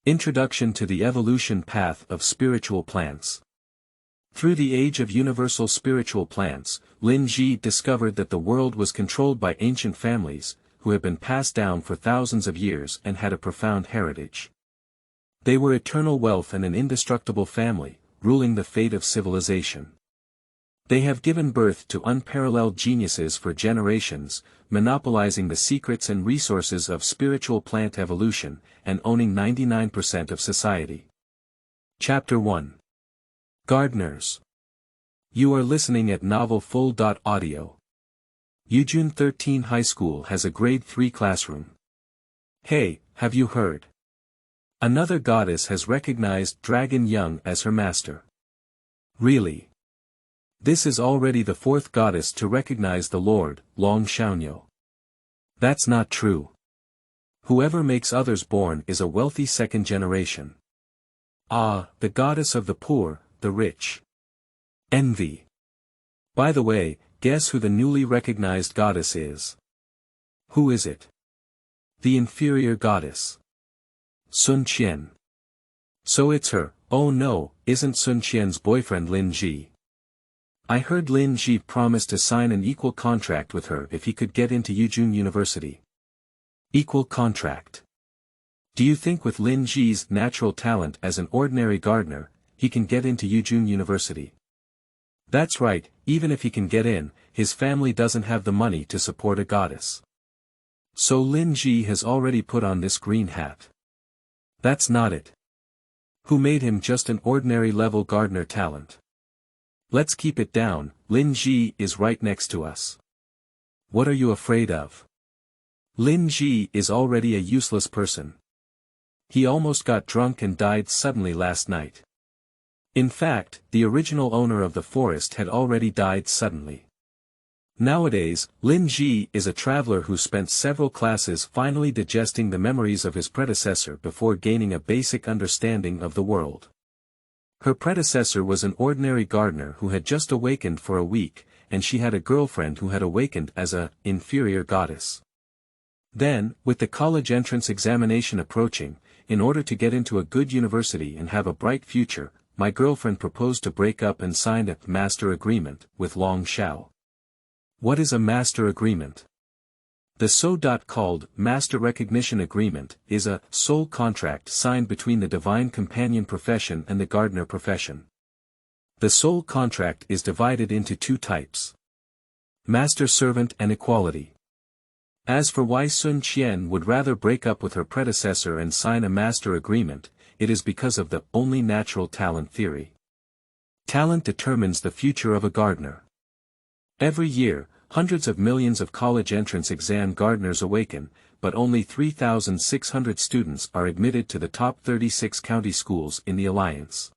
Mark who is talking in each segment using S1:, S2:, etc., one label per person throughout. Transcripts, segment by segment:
S1: Introduction to the Evolution Path of Spiritual Plants. Through the age of universal spiritual plants, Lin Zhi discovered that the world was controlled by ancient families, who had been passed down for thousands of years and had a profound heritage. They were eternal wealth and an indestructible family, ruling the fate of civilization. They have given birth to unparalleled geniuses for generations, monopolizing the secrets and resources of spiritual plant evolution, and owning 99% of society. Chapter 1. Gardeners. You are listening at novelfull.audio. Yujun 13 High School has a grade 3 classroom. Hey, have you heard? Another goddess has recognized Dragon Young as her master. Really? This is already the fourth goddess to recognize the Lord, Long Xiaonyo. That's not true. Whoever makes others born is a wealthy second generation. Ah, the goddess of the poor, the rich. Envy. By the way, guess who the newly recognized goddess is? Who is it? The inferior goddess. Sun Qian. So it's her. Oh no, isn't Sun Qian's boyfriend Lin Zhi? I heard Lin Zhi promised to sign an equal contract with her if he could get into Yujun University. Equal contract. Do you think with Lin Zhi's natural talent as an ordinary gardener, he can get into Yujun University? That's right, even if he can get in, his family doesn't have the money to support a goddess. So Lin Zhi has already put on this green hat. That's not it. Who made him just an ordinary level gardener talent? Let's keep it down, Lin Zhi is right next to us. What are you afraid of? Lin Zhi is already a useless person. He almost got drunk and died suddenly last night. In fact, the original owner of the forest had already died suddenly. Nowadays, Lin Zhi is a traveler who spent several classes finally digesting the memories of his predecessor before gaining a basic understanding of the world. Her predecessor was an ordinary gardener who had just awakened for a week, and she had a girlfriend who had awakened as a inferior goddess. Then, with the college entrance examination approaching, in order to get into a good university and have a bright future, my girlfriend proposed to break up and signed a master agreement with Long Xiao. What is a master agreement? The so-called Master Recognition Agreement is a soul contract signed between the divine companion profession and the gardener profession. The soul contract is divided into two types: master-servant and equality. As for why Sun Qian would rather break up with her predecessor and sign a master agreement, it is because of the only natural talent theory. Talent determines the future of a gardener. Every year, hundreds of millions of college entrance exam gardeners awaken, but only 3,600 students are admitted to the top 36 county schools in the alliance.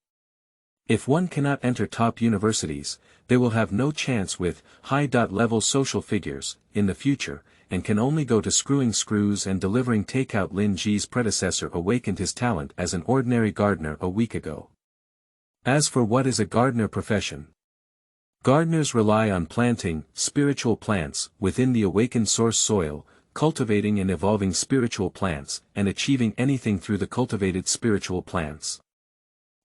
S1: If one cannot enter top universities, they will have no chance with high-level social figures in the future, and can only go to screwing screws and delivering takeout. Lin Zhi's predecessor awakened his talent as an ordinary gardener a week ago. As for what is a gardener profession? Gardeners rely on planting spiritual plants within the awakened source soil, cultivating and evolving spiritual plants, and achieving anything through the cultivated spiritual plants.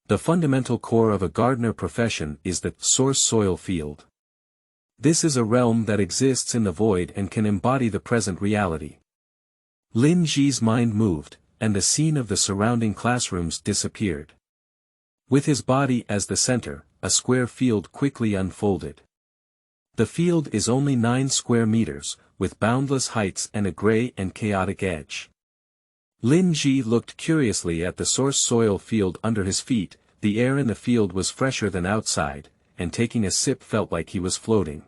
S1: The fundamental core of a gardener profession is the source soil field. This is a realm that exists in the void and can embody the present reality. Lin Zhi's mind moved, and the scene of the surrounding classrooms disappeared. With his body as the center, a square field quickly unfolded. The field is only 9 square meters, with boundless heights and a gray and chaotic edge. Lin Zhi looked curiously at the source soil field under his feet. The air in the field was fresher than outside, and taking a sip felt like he was floating.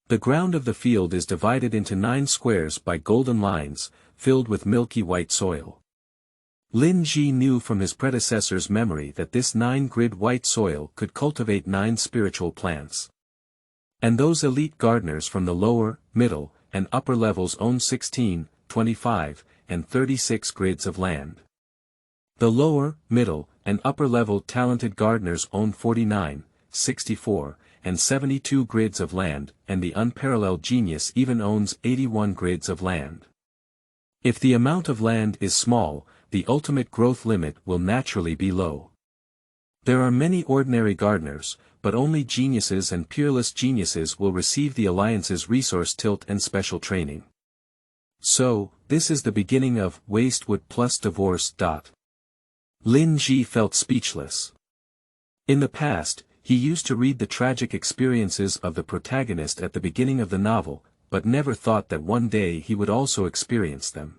S1: The ground of the field is divided into 9 squares by golden lines, filled with milky white soil. Lin Zhi knew from his predecessor's memory that this 9-grid white soil could cultivate 9 spiritual plants. And those elite gardeners from the lower, middle, and upper levels own 16, 25, and 36 grids of land. The lower, middle, and upper-level talented gardeners own 49, 64, and 72 grids of land, and the unparalleled genius even owns 81 grids of land. If the amount of land is small, the ultimate growth limit will naturally be low. There are many ordinary gardeners, but only geniuses and peerless geniuses will receive the Alliance's resource tilt and special training. So, this is the beginning of Wastewood plus Divorce. Lin Zhi felt speechless. In the past, he used to read the tragic experiences of the protagonist at the beginning of the novel, but never thought that one day he would also experience them.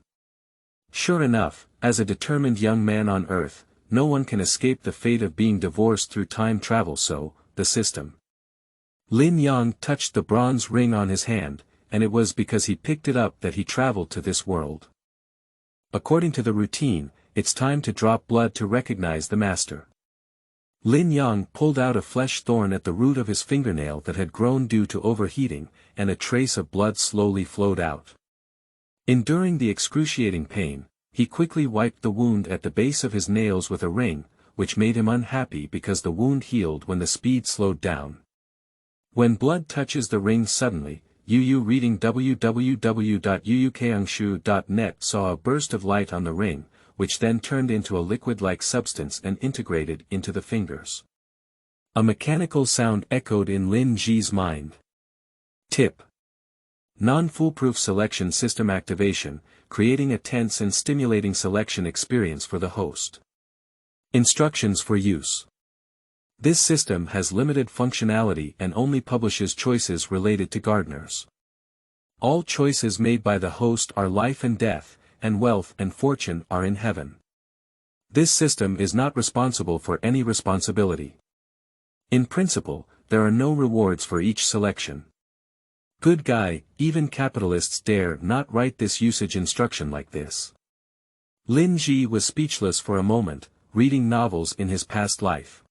S1: Sure enough, as a determined young man on Earth, no one can escape the fate of being divorced through time travel, so, the system. Lin Yang touched the bronze ring on his hand, and it was because he picked it up that he traveled to this world. According to the routine, it's time to drop blood to recognize the master. Lin Yang pulled out a flesh thorn at the root of his fingernail that had grown due to overheating, and a trace of blood slowly flowed out. Enduring the excruciating pain, he quickly wiped the wound at the base of his nails with a ring, which made him unhappy because the wound healed when the speed slowed down. When blood touches the ring suddenly, Yu reading www.yuukangshu.net saw a burst of light on the ring, which then turned into a liquid-like substance and integrated into the fingers. A mechanical sound echoed in Lin Zhi's mind. Tip. Non-foolproof selection system activation, creating a tense and stimulating selection experience for the host. Instructions for use. This system has limited functionality and only publishes choices related to gardeners. All choices made by the host are life and death, and wealth and fortune are in heaven. This system is not responsible for any responsibility. In principle, there are no rewards for each selection. Good guy, even capitalists dare not write this usage instruction like this. Lin Zhi was speechless for a moment, reading novels in his past life.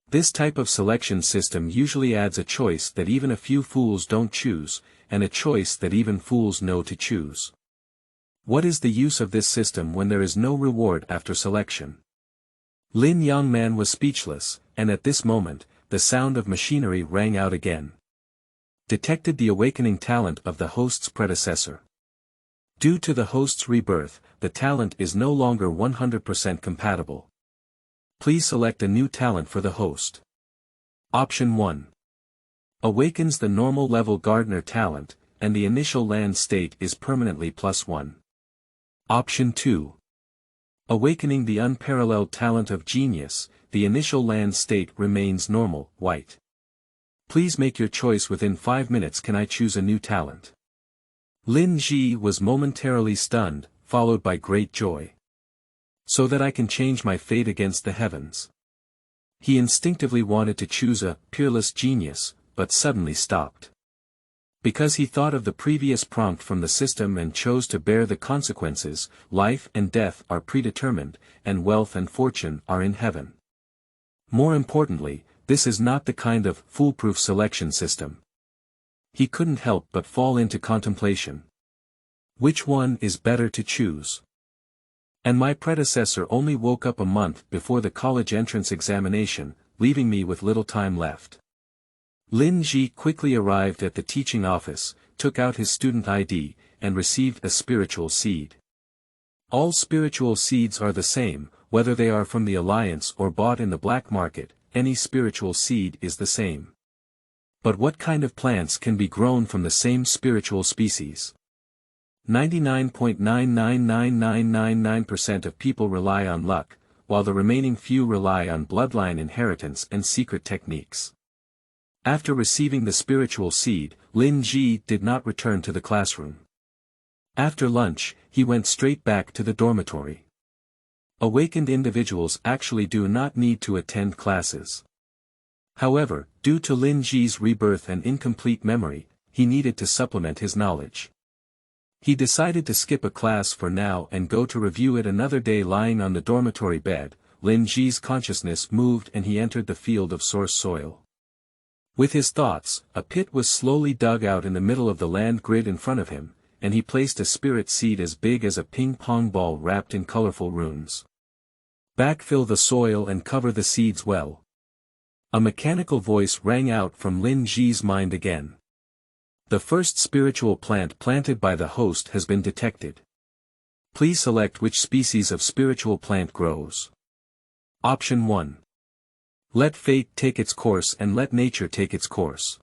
S1: This type of selection system usually adds a choice that even a few fools don't choose, and a choice that even fools know to choose. What is the use of this system when there is no reward after selection? Lin Yang was speechless, and at this moment, the sound of machinery rang out again. Detected the awakening talent of the host's predecessor. Due to the host's rebirth, the talent is no longer 100% compatible. Please select a new talent for the host. Option 1. Awakens the normal level gardener talent, and the initial land state is permanently +1. Option 2. Awakening the unparalleled talent of genius, the initial land state remains normal, white. Please make your choice within 5 minutes. Can I choose a new talent? Lin Zhi was momentarily stunned, followed by great joy. So that I can change my fate against the heavens. He instinctively wanted to choose a peerless genius, but suddenly stopped. Because he thought of the previous prompt from the system and chose to bear the consequences. Life and death are predetermined, and wealth and fortune are in heaven. More importantly, this is not the kind of foolproof selection system. He couldn't help but fall into contemplation. Which one is better to choose? And my predecessor only woke up a month before the college entrance examination, leaving me with little time left. Lin Zhi quickly arrived at the teaching office, took out his student ID, and received a spiritual seed. All spiritual seeds are the same, whether they are from the Alliance or bought in the black market, any spiritual seed is the same. But what kind of plants can be grown from the same spiritual species? 99.999999% of people rely on luck, while the remaining few rely on bloodline inheritance and secret techniques. After receiving the spiritual seed, Lin Zhi did not return to the classroom. After lunch, he went straight back to the dormitory. Awakened individuals actually do not need to attend classes. However, due to Lin Zhi's rebirth and incomplete memory, he needed to supplement his knowledge. He decided to skip a class for now and go to review it another day. Lying on the dormitory bed, Lin Zhi's consciousness moved and he entered the field of source soil. With his thoughts, a pit was slowly dug out in the middle of the land grid in front of him, and he placed a spirit seed as big as a ping-pong ball wrapped in colorful runes. Backfill the soil and cover the seeds well. A mechanical voice rang out from Lin Zhi's mind again. The first spiritual plant planted by the host has been detected. Please select which species of spiritual plant grows. Option 1. Let fate take its course and let nature take its course.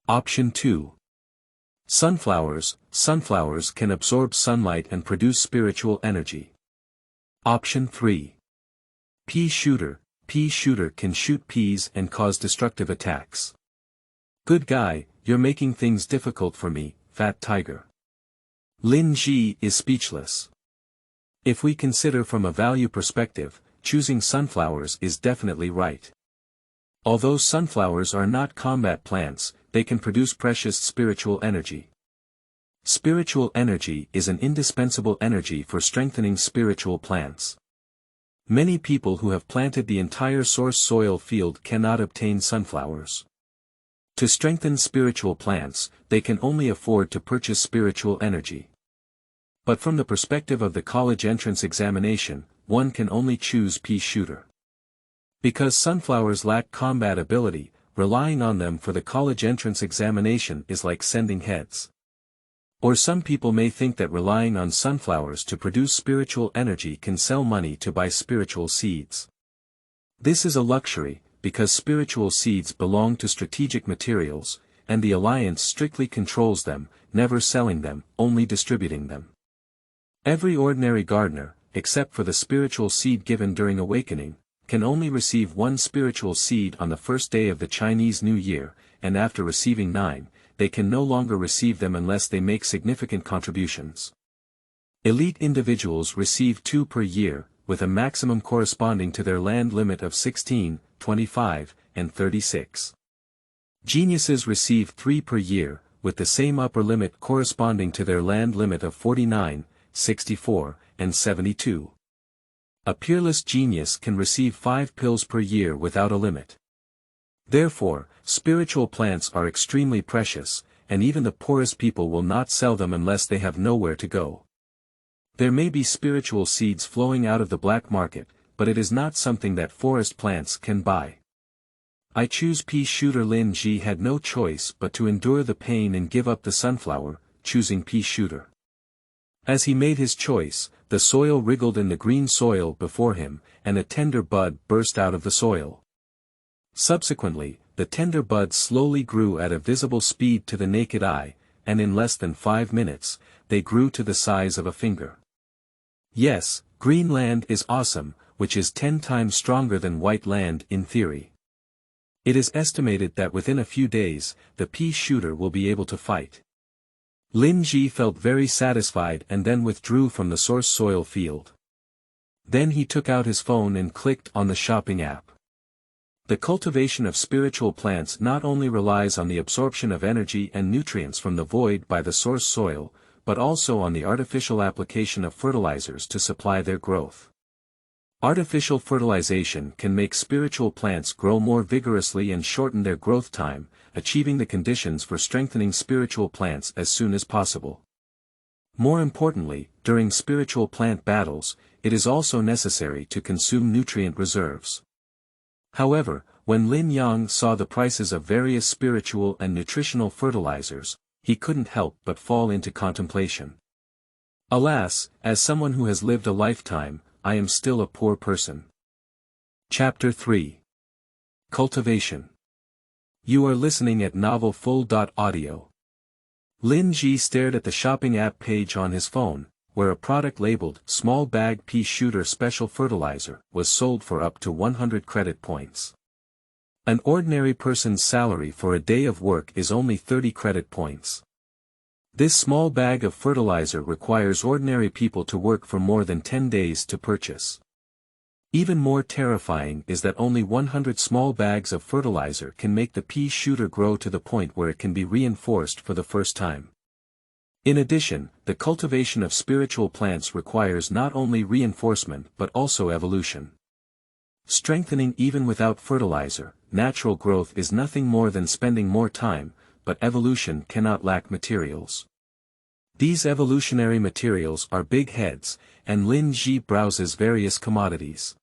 S1: Option 2. Sunflowers. Sunflowers can absorb sunlight and produce spiritual energy. Option 3. Pea shooter. Pea shooter can shoot peas and cause destructive attacks. Good guy, you're making things difficult for me, fat tiger. Lin Zhi is speechless. If we consider from a value perspective, choosing sunflowers is definitely right. Although sunflowers are not combat plants, they can produce precious spiritual energy. Spiritual energy is an indispensable energy for strengthening spiritual plants. Many people who have planted the entire source soil field cannot obtain sunflowers. To strengthen spiritual plants, they can only afford to purchase spiritual energy. But from the perspective of the college entrance examination, one can only choose pea shooter. Because sunflowers lack combat ability, relying on them for the college entrance examination is like sending heads. Or some people may think that relying on sunflowers to produce spiritual energy can sell money to buy spiritual seeds. This is a luxury, because spiritual seeds belong to strategic materials, and the alliance strictly controls them, never selling them, only distributing them. Every ordinary gardener, except for the spiritual seed given during awakening, can only receive one spiritual seed on the first day of the Chinese New Year, and after receiving 9, they can no longer receive them unless they make significant contributions. Elite individuals receive 2 per year, with a maximum corresponding to their land limit of 16, 25, and 36. Geniuses receive 3 per year, with the same upper limit corresponding to their land limit of 49, 64, and 72. A peerless genius can receive 5 pills per year without a limit. Therefore, spiritual plants are extremely precious, and even the poorest people will not sell them unless they have nowhere to go. There may be spiritual seeds flowing out of the black market, but it is not something that forest plants can buy. I choose pea shooter. Lin Zhi had no choice but to endure the pain and give up the sunflower, choosing pea shooter. As he made his choice, the soil wriggled in the green soil before him, and a tender bud burst out of the soil. Subsequently, the tender bud slowly grew at a visible speed to the naked eye, and in less than 5 minutes, they grew to the size of a finger. Yes, green land is awesome, which is 10 times stronger than white land in theory. It is estimated that within a few days, the pea shooter will be able to fight. Lin Zhi felt very satisfied and then withdrew from the source soil field. Then he took out his phone and clicked on the shopping app. The cultivation of spiritual plants not only relies on the absorption of energy and nutrients from the void by the source soil, but also on the artificial application of fertilizers to supply their growth. Artificial fertilization can make spiritual plants grow more vigorously and shorten their growth time, achieving the conditions for strengthening spiritual plants as soon as possible. More importantly, during spiritual plant battles, it is also necessary to consume nutrient reserves. However, when Lin Yang saw the prices of various spiritual and nutritional fertilizers, he couldn't help but fall into contemplation. Alas, as someone who has lived a lifetime, I am still a poor person. Chapter 3. Cultivation. You are listening at Novel Full.audio. Lin Zhi stared at the shopping app page on his phone, where a product labeled Small Bag Pea Shooter Special Fertilizer was sold for up to 100 credit points. An ordinary person's salary for a day of work is only 30 credit points. This small bag of fertilizer requires ordinary people to work for more than 10 days to purchase. Even more terrifying is that only 100 small bags of fertilizer can make the pea shooter grow to the point where it can be reinforced for the first time. In addition, the cultivation of spiritual plants requires not only reinforcement but also evolution. Strengthening even without fertilizer, natural growth is nothing more than spending more time, but evolution cannot lack materials. These evolutionary materials are big heads, and Lin Zhi browses various commodities.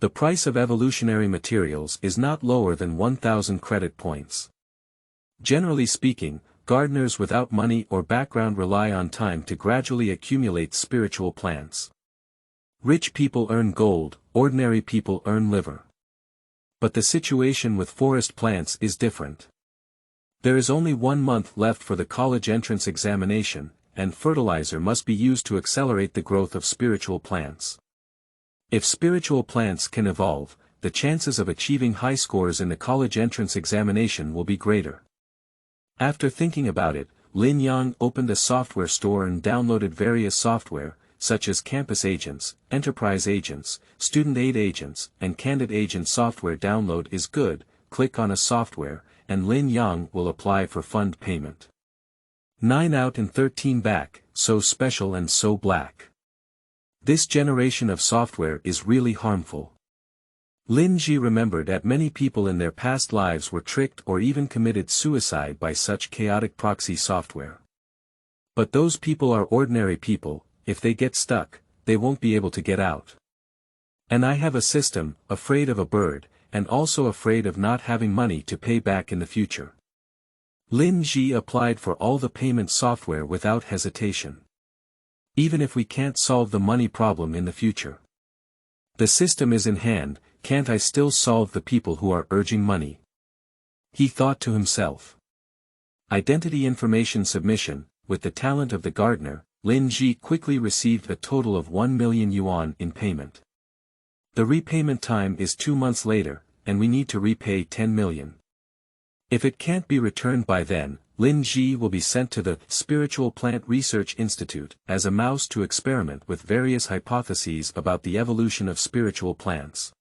S1: The price of evolutionary materials is not lower than 1,000 credit points. Generally speaking, gardeners without money or background rely on time to gradually accumulate spiritual plants. Rich people earn gold, ordinary people earn liver. But the situation with forest plants is different. There is only 1 month left for the college entrance examination, and fertilizer must be used to accelerate the growth of spiritual plants. If spiritual plants can evolve, the chances of achieving high scores in the college entrance examination will be greater. After thinking about it, Lin Yang opened a software store and downloaded various software, such as Campus Agents, Enterprise Agents, Student Aid Agents, and Candidate Agent. Software download is good, click on a software, and Lin Yang will apply for fund payment. 9 out and 13 back, so special and so black. This generation of software is really harmful. Lin Zhi remembered that many people in their past lives were tricked or even committed suicide by such chaotic proxy software. But those people are ordinary people. If they get stuck, they won't be able to get out. And I have a system, afraid of a bird, and also afraid of not having money to pay back in the future. Lin Zhi applied for all the payment software without hesitation. Even if we can't solve the money problem in the future. The system is in hand, can't I still solve the people who are urging money? He thought to himself. Identity information submission, with the talent of the gardener, Lin Zhi quickly received a total of 1 million yuan in payment. The repayment time is 2 months later, and we need to repay 10 million. If it can't be returned by then, Lin Zhi will be sent to the Spiritual Plant Research Institute as a mouse to experiment with various hypotheses about the evolution of spiritual plants.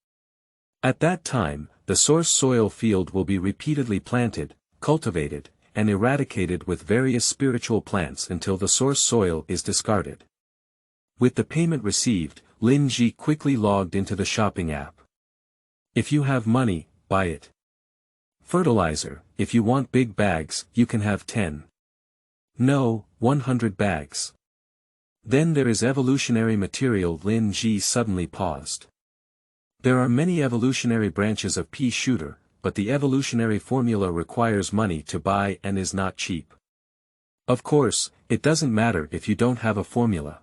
S1: At that time, the source soil field will be repeatedly planted, cultivated, and eradicated with various spiritual plants until the source soil is discarded. With the payment received, Lin Zhi quickly logged into the shopping app. If you have money, buy it. Fertilizer, if you want big bags, you can have 10. No, 100 bags. Then there is evolutionary material. Lin Zhi suddenly paused. There are many evolutionary branches of pea shooter, but the evolutionary formula requires money to buy and is not cheap. Of course, it doesn't matter if you don't have a formula.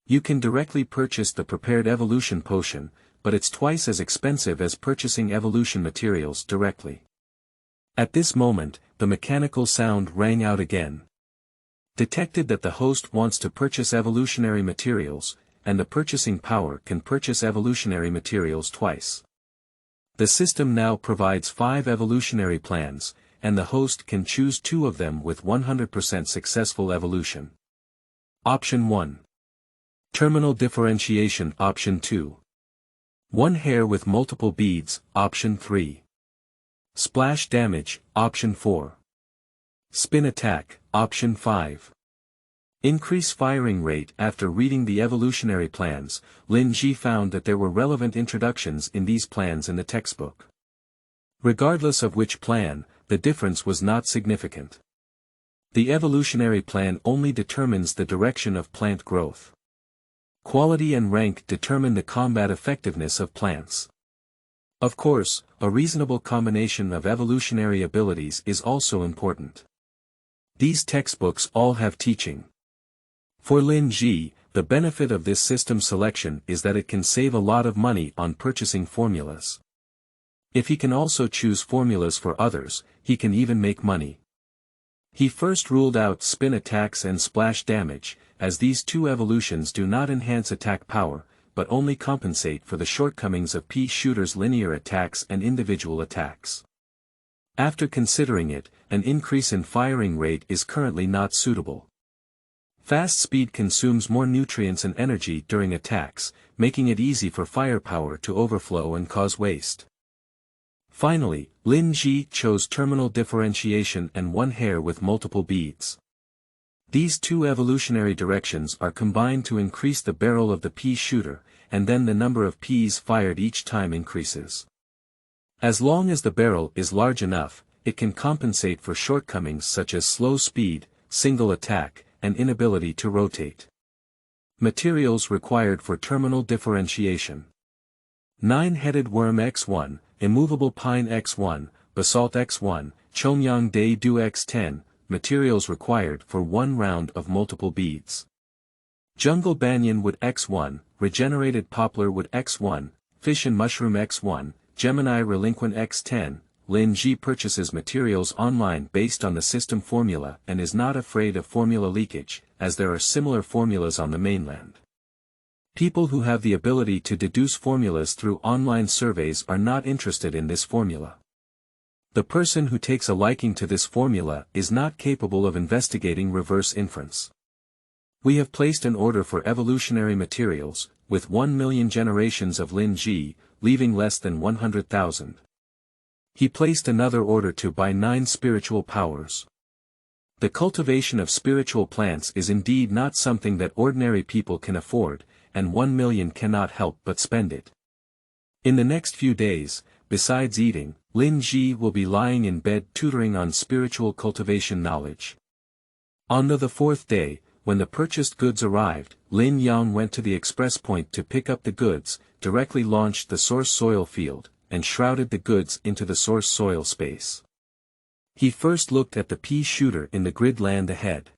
S1: You can directly purchase the prepared evolution potion, but it's twice as expensive as purchasing evolution materials directly. At this moment, the mechanical sound rang out again. Detected that the host wants to purchase evolutionary materials, and the purchasing power can purchase evolutionary materials twice. The system now provides 5 evolutionary plans, and the host can choose 2 of them with 100% successful evolution. Option 1. Terminal differentiation. Option 2. 1 hair with multiple beads. Option 3. Splash damage. Option 4. Spin attack. Option 5. Increase firing rate. After reading the evolutionary plans, Lin Zhi found that there were relevant introductions in these plans in the textbook. Regardless of which plan, the difference was not significant. The evolutionary plan only determines the direction of plant growth. Quality and rank determine the combat effectiveness of plants. Of course, a reasonable combination of evolutionary abilities is also important. These textbooks all have teaching. For Lin Zhi, the benefit of this system selection is that it can save a lot of money on purchasing formulas. If he can also choose formulas for others, he can even make money. He first ruled out spin attacks and splash damage, as these 2 evolutions do not enhance attack power, but only compensate for the shortcomings of pea shooter's linear attacks and individual attacks. After considering it, an increase in firing rate is currently not suitable. Fast speed consumes more nutrients and energy during attacks, making it easy for firepower to overflow and cause waste. Finally, Lin Zhi chose terminal differentiation and 1 hair with multiple beads. These 2 evolutionary directions are combined to increase the barrel of the pea shooter, and then the number of peas fired each time increases. As long as the barrel is large enough, it can compensate for shortcomings such as slow speed, single attack, and inability to rotate. Materials required for terminal differentiation. 9-headed worm X1, immovable pine X1, basalt X1, Chongyang Day Du X10, materials required for one round of multiple beads. Jungle banyan wood X1, regenerated poplar wood X1, fish and mushroom X1, Gemini relinquent X10. Lin Zhi purchases materials online based on the system formula and is not afraid of formula leakage, as there are similar formulas on the mainland. People who have the ability to deduce formulas through online surveys are not interested in this formula. The person who takes a liking to this formula is not capable of investigating reverse inference. We have placed an order for evolutionary materials, with 1 million generations of Lin Zhi, leaving less than 100,000. He placed another order to buy 9 spiritual powers. The cultivation of spiritual plants is indeed not something that ordinary people can afford, and 1 million cannot help but spend it. In the next few days, besides eating, Lin Zhi will be lying in bed tutoring on spiritual cultivation knowledge. On the 4th day, when the purchased goods arrived, Lin Yang went to the express point to pick up the goods, directly launched the source soil field, and shrouded the goods into the source soil space. He first looked at the pea shooter in the grid land ahead.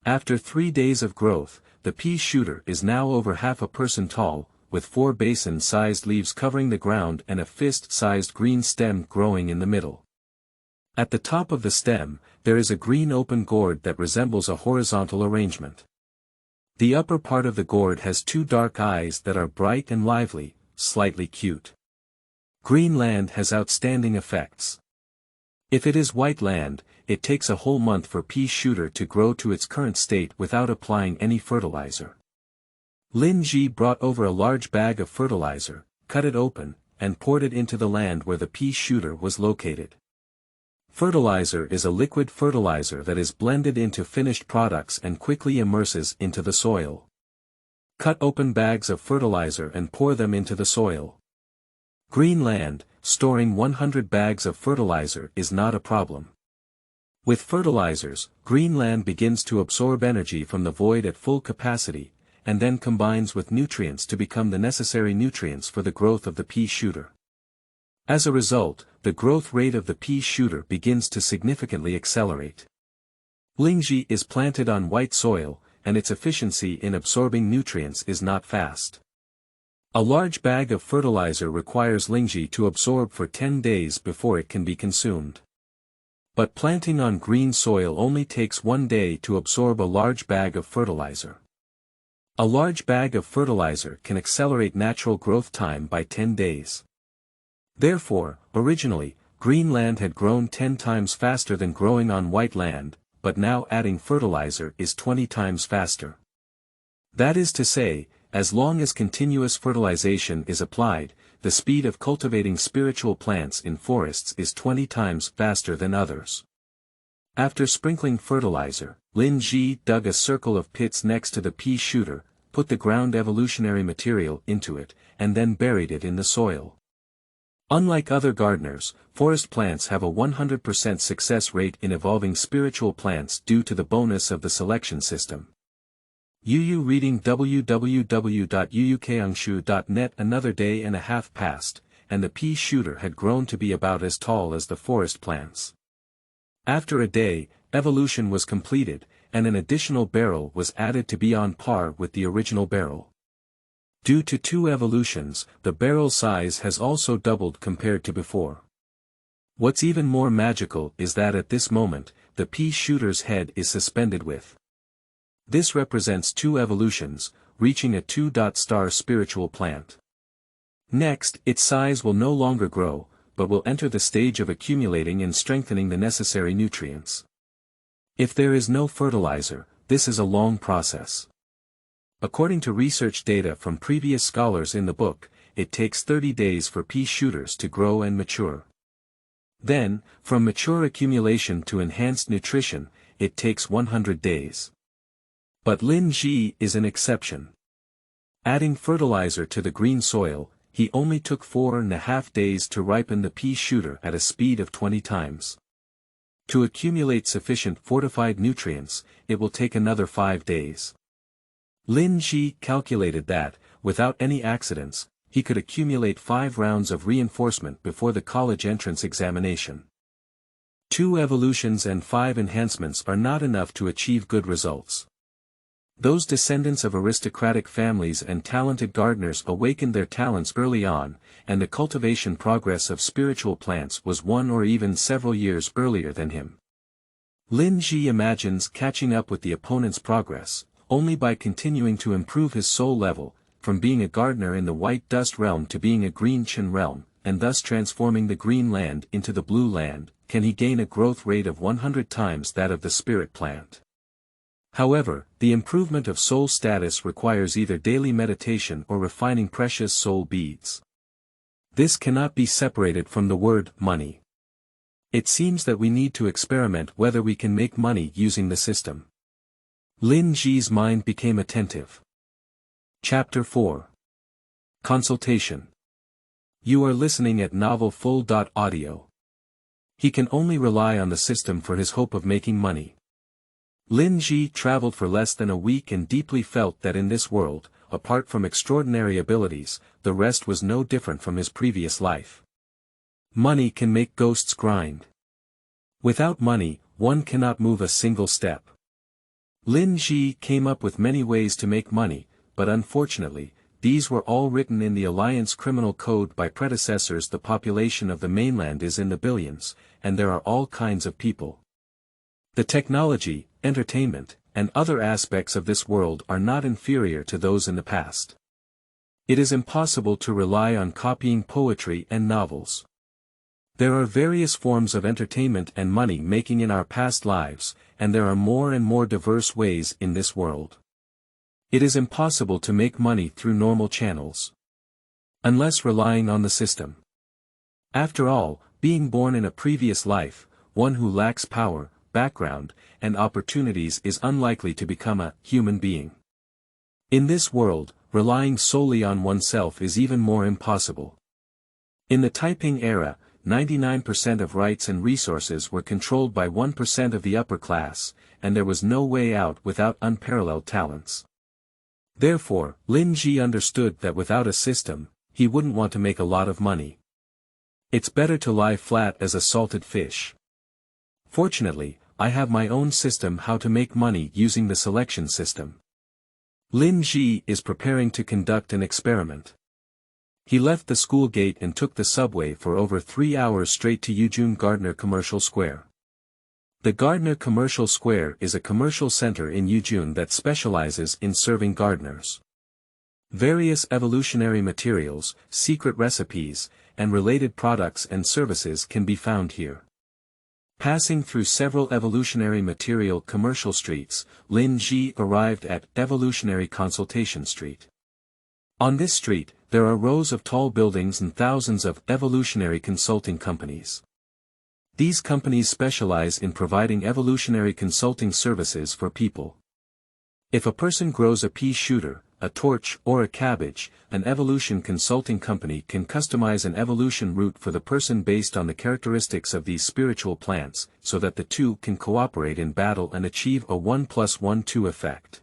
S1: After 3 days of growth, the pea shooter is now over half a person tall, with 4 basin-sized leaves covering the ground and a fist-sized green stem growing in the middle. At the top of the stem, there is a green open gourd that resembles a horizontal arrangement. The upper part of the gourd has 2 dark eyes that are bright and lively, slightly cute. Green land has outstanding effects. If it is white land, it takes a whole month for pea shooter to grow to its current state without applying any fertilizer. Lin Zhi brought over a large bag of fertilizer, cut it open, and poured it into the land where the pea shooter was located. Fertilizer is a liquid fertilizer that is blended into finished products and quickly immerses into the soil. Cut open bags of fertilizer and pour them into the soil. Green land, storing 100 bags of fertilizer is not a problem. With fertilizers, green land begins to absorb energy from the void at full capacity, and then combines with nutrients to become the necessary nutrients for the growth of the pea shooter. As a result, the growth rate of the pea shooter begins to significantly accelerate. Lin Zhi is planted on white soil, and its efficiency in absorbing nutrients is not fast. A large bag of fertilizer requires Lin Zhi to absorb for 10 days before it can be consumed. But planting on green soil only takes 1 day to absorb a large bag of fertilizer. A large bag of fertilizer can accelerate natural growth time by 10 days. Therefore, originally, green land had grown 10 times faster than growing on white land, but now adding fertilizer is 20 times faster. That is to say, as long as continuous fertilization is applied, the speed of cultivating spiritual plants in forests is 20 times faster than others. After sprinkling fertilizer, Lin Zhi dug a circle of pits next to the pea shooter, put the ground evolutionary material into it, and then buried it in the soil. Unlike other gardeners, forest plants have a 100% success rate in evolving spiritual plants due to the bonus of the selection system. UU reading www.uukangshu.net. Another day and a half passed, and the pea shooter had grown to be about as tall as the forest plants. After a day, evolution was completed, and an additional barrel was added to be on par with the original barrel. Due to 2 evolutions, the barrel size has also doubled compared to before. What's even more magical is that at this moment, the pea shooter's head is suspended with. This represents 2 evolutions, reaching a 2-star spiritual plant. Next, its size will no longer grow, but will enter the stage of accumulating and strengthening the necessary nutrients. If there is no fertilizer, this is a long process. According to research data from previous scholars in the book, it takes 30 days for pea shooters to grow and mature. Then, from mature accumulation to enhanced nutrition, it takes 100 days. But Lin Zhi is an exception. Adding fertilizer to the green soil, he only took 4.5 days to ripen the pea shooter at a speed of 20 times. To accumulate sufficient fortified nutrients, it will take another 5 days. Lin Zhi calculated that, without any accidents, he could accumulate 5 rounds of reinforcement before the college entrance examination. 2 evolutions and 5 enhancements are not enough to achieve good results. Those descendants of aristocratic families and talented gardeners awakened their talents early on, and the cultivation progress of spiritual plants was 1 or even several years earlier than him. Lin Zhi imagines catching up with the opponent's progress, only by continuing to improve his soul level, from being a gardener in the white dust realm to being a green Chen realm, and thus transforming the green land into the blue land, can he gain a growth rate of 100 times that of the spirit plant. However, the improvement of soul status requires either daily meditation or refining precious soul beads. This cannot be separated from the word money. It seems that we need to experiment whether we can make money using the system. Lin Zhi's mind became attentive. Chapter 4. Consultation. You are listening at novelfull.audio. He can only rely on the system for his hope of making money. Lin Zhi traveled for less than a week and deeply felt that in this world, apart from extraordinary abilities, the rest was no different from his previous life. Money can make ghosts grind. Without money, one cannot move a single step. Lin Zhi came up with many ways to make money, but unfortunately, these were all written in the Alliance Criminal Code by predecessors. The population of the mainland is in the billions, and there are all kinds of people. The technology, entertainment, and other aspects of this world are not inferior to those in the past. It is impossible to rely on copying poetry and novels. There are various forms of entertainment and money-making in our past lives, and there are more and more diverse ways in this world. It is impossible to make money through normal channels, unless relying on the system. After all, being born in a previous life, one who lacks power, background, and opportunities is unlikely to become a human being. In this world, relying solely on oneself is even more impossible. In the Taiping era, 99% of rights and resources were controlled by 1% of the upper class, and there was no way out without unparalleled talents. Therefore, Lin Zhi understood that without a system, he wouldn't want to make a lot of money. It's better to lie flat as a salted fish. Fortunately, I have my own system how to make money using the selection system. Lin Zhi is preparing to conduct an experiment. He left the school gate and took the subway for over 3 hours straight to Yujun Gardner Commercial Square. The Gardner Commercial Square is a commercial center in Yujun that specializes in serving gardeners. Various evolutionary materials, secret recipes, and related products and services can be found here. Passing through several evolutionary material commercial streets, Lin Zhi arrived at Evolutionary Consultation Street. On this street, there are rows of tall buildings and thousands of evolutionary consulting companies. These companies specialize in providing evolutionary consulting services for people. If a person grows a pea shooter, a torch, or a cabbage, an evolution consulting company can customize an evolution route for the person based on the characteristics of these spiritual plants, so that the two can cooperate in battle and achieve a 1+1=2 effect.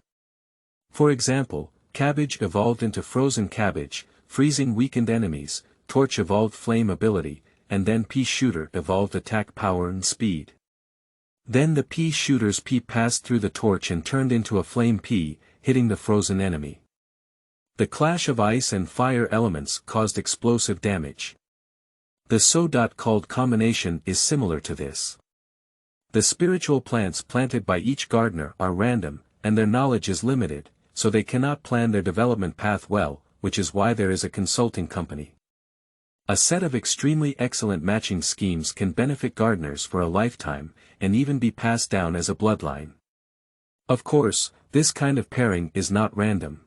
S1: For example, cabbage evolved into frozen cabbage, freezing weakened enemies, torch evolved flame ability, and then pea shooter evolved attack power and speed. Then the pea shooter's pea passed through the torch and turned into a flame pea, hitting the frozen enemy. The clash of ice and fire elements caused explosive damage. The so-called combination is similar to this. The spiritual plants planted by each gardener are random, and their knowledge is limited, so they cannot plan their development path well, which is why there is a consulting company. A set of extremely excellent matching schemes can benefit gardeners for a lifetime, and even be passed down as a bloodline. Of course, this kind of pairing is not random.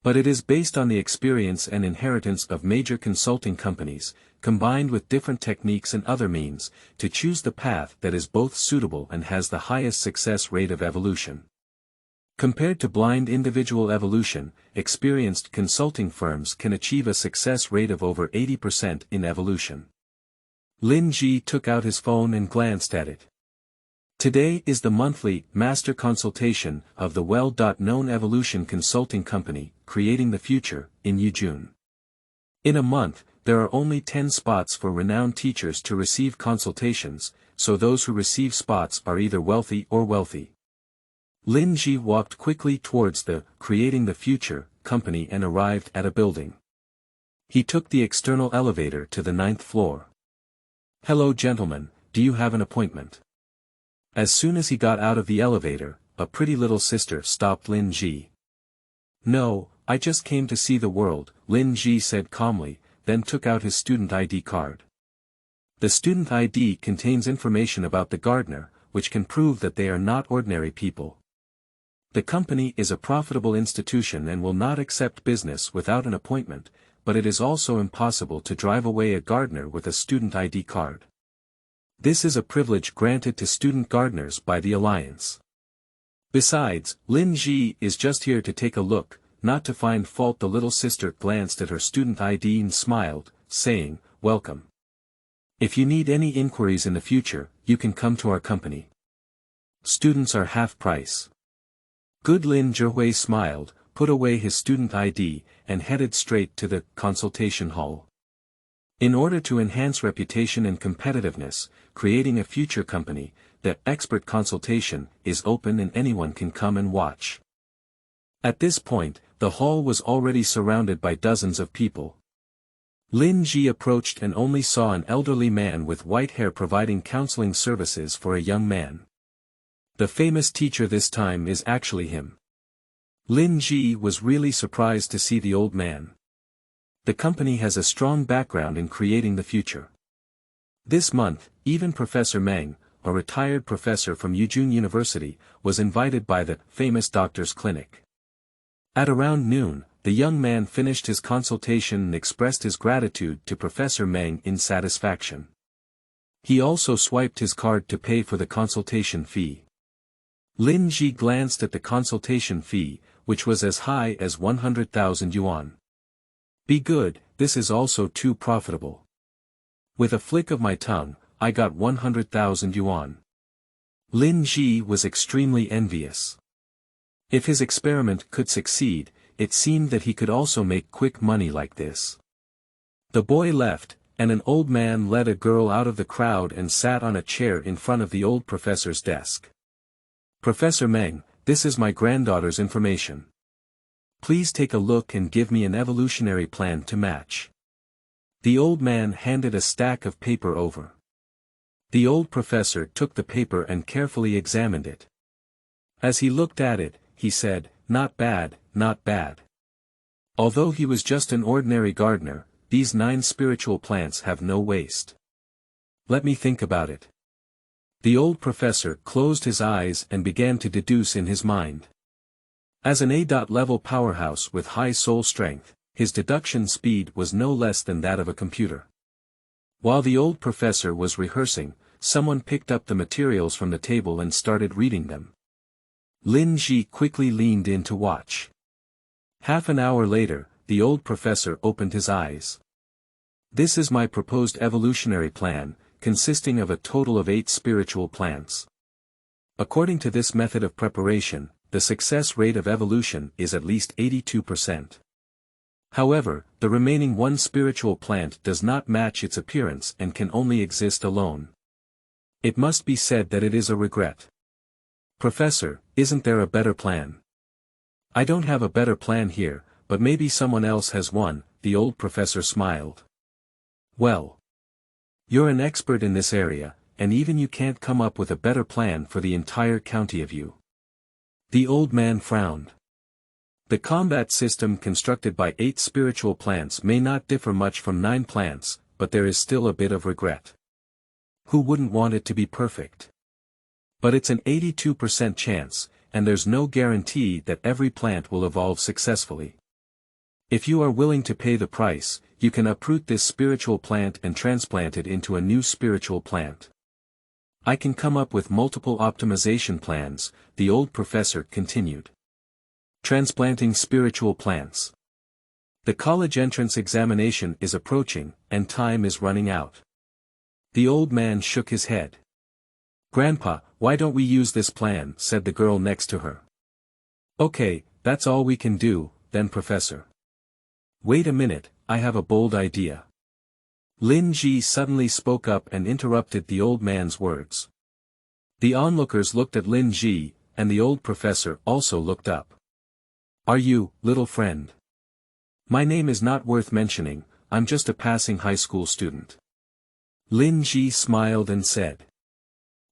S1: But it is based on the experience and inheritance of major consulting companies, combined with different techniques and other means, to choose the path that is both suitable and has the highest success rate of evolution. Compared to blind individual evolution, experienced consulting firms can achieve a success rate of over 80% in evolution. Lin Zhi took out his phone and glanced at it. Today is the monthly master consultation of the well-known evolution consulting company, Creating the Future, in Yujun. In a month, there are only 10 spots for renowned teachers to receive consultations, so those who receive spots are either wealthy or wealthy. Lin Zhi walked quickly towards the Creating the Future company and arrived at a building. He took the external elevator to the 9th floor. "Hello gentlemen, do you have an appointment?" As soon as he got out of the elevator, a pretty little sister stopped Lin Zhi. "No, I just came to see the world," Lin Zhi said calmly, then took out his student ID card. The student ID contains information about the gardener, which can prove that they are not ordinary people. The company is a profitable institution and will not accept business without an appointment, but it is also impossible to drive away a gardener with a student ID card. This is a privilege granted to student gardeners by the Alliance. Besides, Lin Zhi is just here to take a look, not to find fault. The little sister glanced at her student ID and smiled, saying, "Welcome. If you need any inquiries in the future, you can come to our company. Students are half price." Good Lin Zhi smiled, put away his student ID, and headed straight to the consultation hall. In order to enhance reputation and competitiveness, Creating a Future company, the expert consultation is open and anyone can come and watch. At this point, the hall was already surrounded by dozens of people. Lin Zhi approached and only saw an elderly man with white hair providing counseling services for a young man. The famous teacher this time is actually him. Lin Zhi was really surprised to see the old man. The company has a strong background in creating the future. This month, even Professor Meng, a retired professor from Yujun University, was invited by the famous doctor's clinic. At around noon, the young man finished his consultation and expressed his gratitude to Professor Meng in satisfaction. He also swiped his card to pay for the consultation fee. Lin Zhi glanced at the consultation fee, which was as high as 100,000 yuan. Be good, this is also too profitable. With a flick of my tongue, I got 100,000 yuan. Lin Zhi was extremely envious. If his experiment could succeed, it seemed that he could also make quick money like this. The boy left, and an old man led a girl out of the crowd and sat on a chair in front of the old professor's desk. "Professor Meng, this is my granddaughter's information. Please take a look and give me an evolutionary plan to match." The old man handed a stack of paper over. The old professor took the paper and carefully examined it. As he looked at it, he said, "Not bad, not bad." Although he was just an ordinary gardener, these 9 spiritual plants have no waste. Let me think about it. The old professor closed his eyes and began to deduce in his mind. As an A-level powerhouse with high soul strength, his deduction speed was no less than that of a computer. While the old professor was rehearsing, someone picked up the materials from the table and started reading them. Lin Zhi quickly leaned in to watch. Half an hour later, the old professor opened his eyes. "This is my proposed evolutionary plan, consisting of a total of 8 spiritual plants. According to this method of preparation, the success rate of evolution is at least 82%. However, the remaining 1 spiritual plant does not match its appearance and can only exist alone. It must be said that it is a regret. Professor, isn't there a better plan?" "I don't have a better plan here, but maybe someone else has one," the old professor smiled. "Well, you're an expert in this area, and even you can't come up with a better plan for the entire county of you." The old man frowned. The combat system constructed by 8 spiritual plants may not differ much from 9 plants, but there is still a bit of regret. Who wouldn't want it to be perfect? But it's an 82% chance, and there's no guarantee that every plant will evolve successfully. If you are willing to pay the price, you can uproot this spiritual plant and transplant it into a new spiritual plant. I can come up with multiple optimization plans, the old professor continued. Transplanting spiritual plants. The college entrance examination is approaching, and time is running out. The old man shook his head. "Grandpa, why don't we use this plan?" said the girl next to her. "Okay, that's all we can do, then, Professor. Wait a minute, I have a bold idea." Lin Zhi suddenly spoke up and interrupted the old man's words. The onlookers looked at Lin Zhi, and the old professor also looked up. "Are you, little friend? My name is not worth mentioning, I'm just a passing high school student." Lin Zhi smiled and said.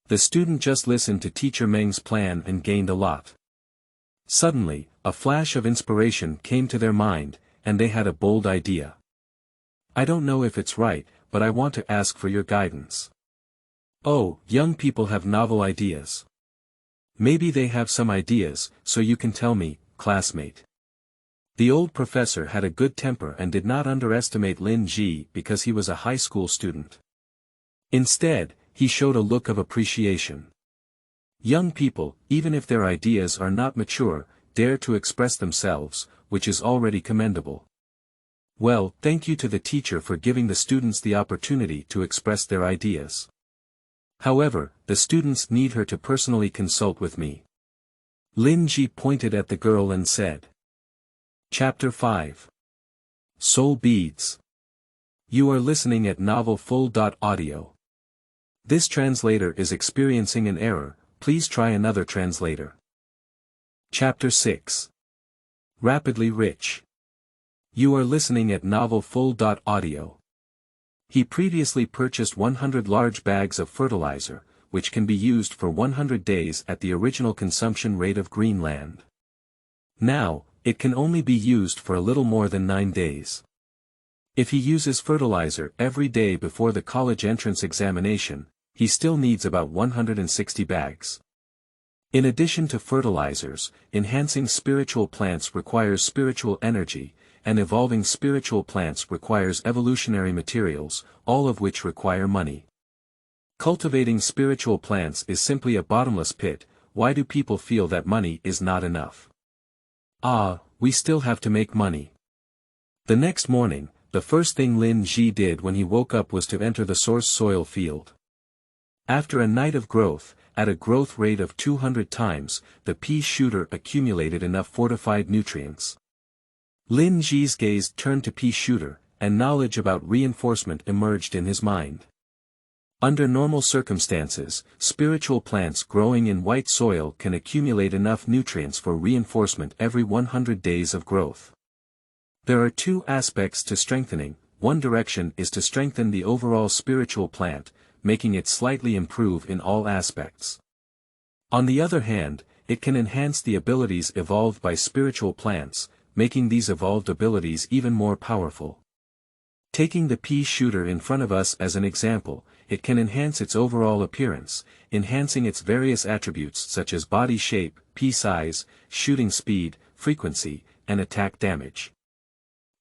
S1: The student just listened to Teacher Meng's plan and gained a lot. Suddenly, a flash of inspiration came to their mind, and they had a bold idea. "I don't know if it's right, but I want to ask for your guidance." "Oh, young people have novel ideas. Maybe they have some ideas, so you can tell me, classmate." The old professor had a good temper and did not underestimate Lin Zhi because he was a high school student. Instead, he showed a look of appreciation. Young people, even if their ideas are not mature, dare to express themselves, which is already commendable. Well, thank you to the teacher for giving the students the opportunity to express their ideas. However, the students need her to personally consult with me. Lin Zhi pointed at the girl and said. Chapter 5. Soul Beads. You are listening at novelfull.audio. This translator is experiencing an error, please try another translator. Chapter 6. Rapidly Rich. You are listening at novelfull.audio. He previously purchased 100 large bags of fertilizer, which can be used for 100 days at the original consumption rate of Greenland. Now, it can only be used for a little more than 9 days. If he uses fertilizer every day before the college entrance examination, he still needs about 160 bags. In addition to fertilizers, enhancing spiritual plants requires spiritual energy, and evolving spiritual plants requires evolutionary materials, all of which require money. Cultivating spiritual plants is simply a bottomless pit. Why do people feel that money is not enough? We still have to make money. The next morning, the first thing Lin Zhi did when he woke up was to enter the source soil field. After a night of growth, at a growth rate of 200 times, the pea shooter accumulated enough fortified nutrients. Lin Zhi's gaze turned to pea shooter, and knowledge about reinforcement emerged in his mind. Under normal circumstances, spiritual plants growing in white soil can accumulate enough nutrients for reinforcement every 100 days of growth. There are two aspects to strengthening. One direction is to strengthen the overall spiritual plant, making it slightly improve in all aspects. On the other hand, it can enhance the abilities evolved by spiritual plants, making these evolved abilities even more powerful. Taking the pea shooter in front of us as an example, it can enhance its overall appearance, enhancing its various attributes such as body shape, pea size, shooting speed, frequency, and attack damage.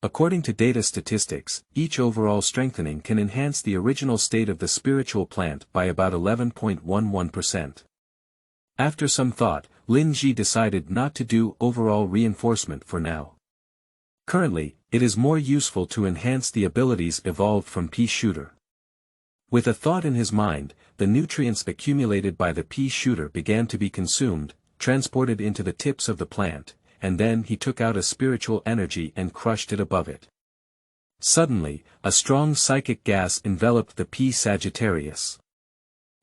S1: According to data statistics, each overall strengthening can enhance the original state of the spiritual plant by about 11.11%. After some thought, Lin Zhi decided not to do overall reinforcement for now. Currently, it is more useful to enhance the abilities evolved from pea shooter. With a thought in his mind, the nutrients accumulated by the pea shooter began to be consumed, transported into the tips of the plant, and then he took out a spiritual energy and crushed it above it. Suddenly, a strong psychic gas enveloped the pea Sagittarius.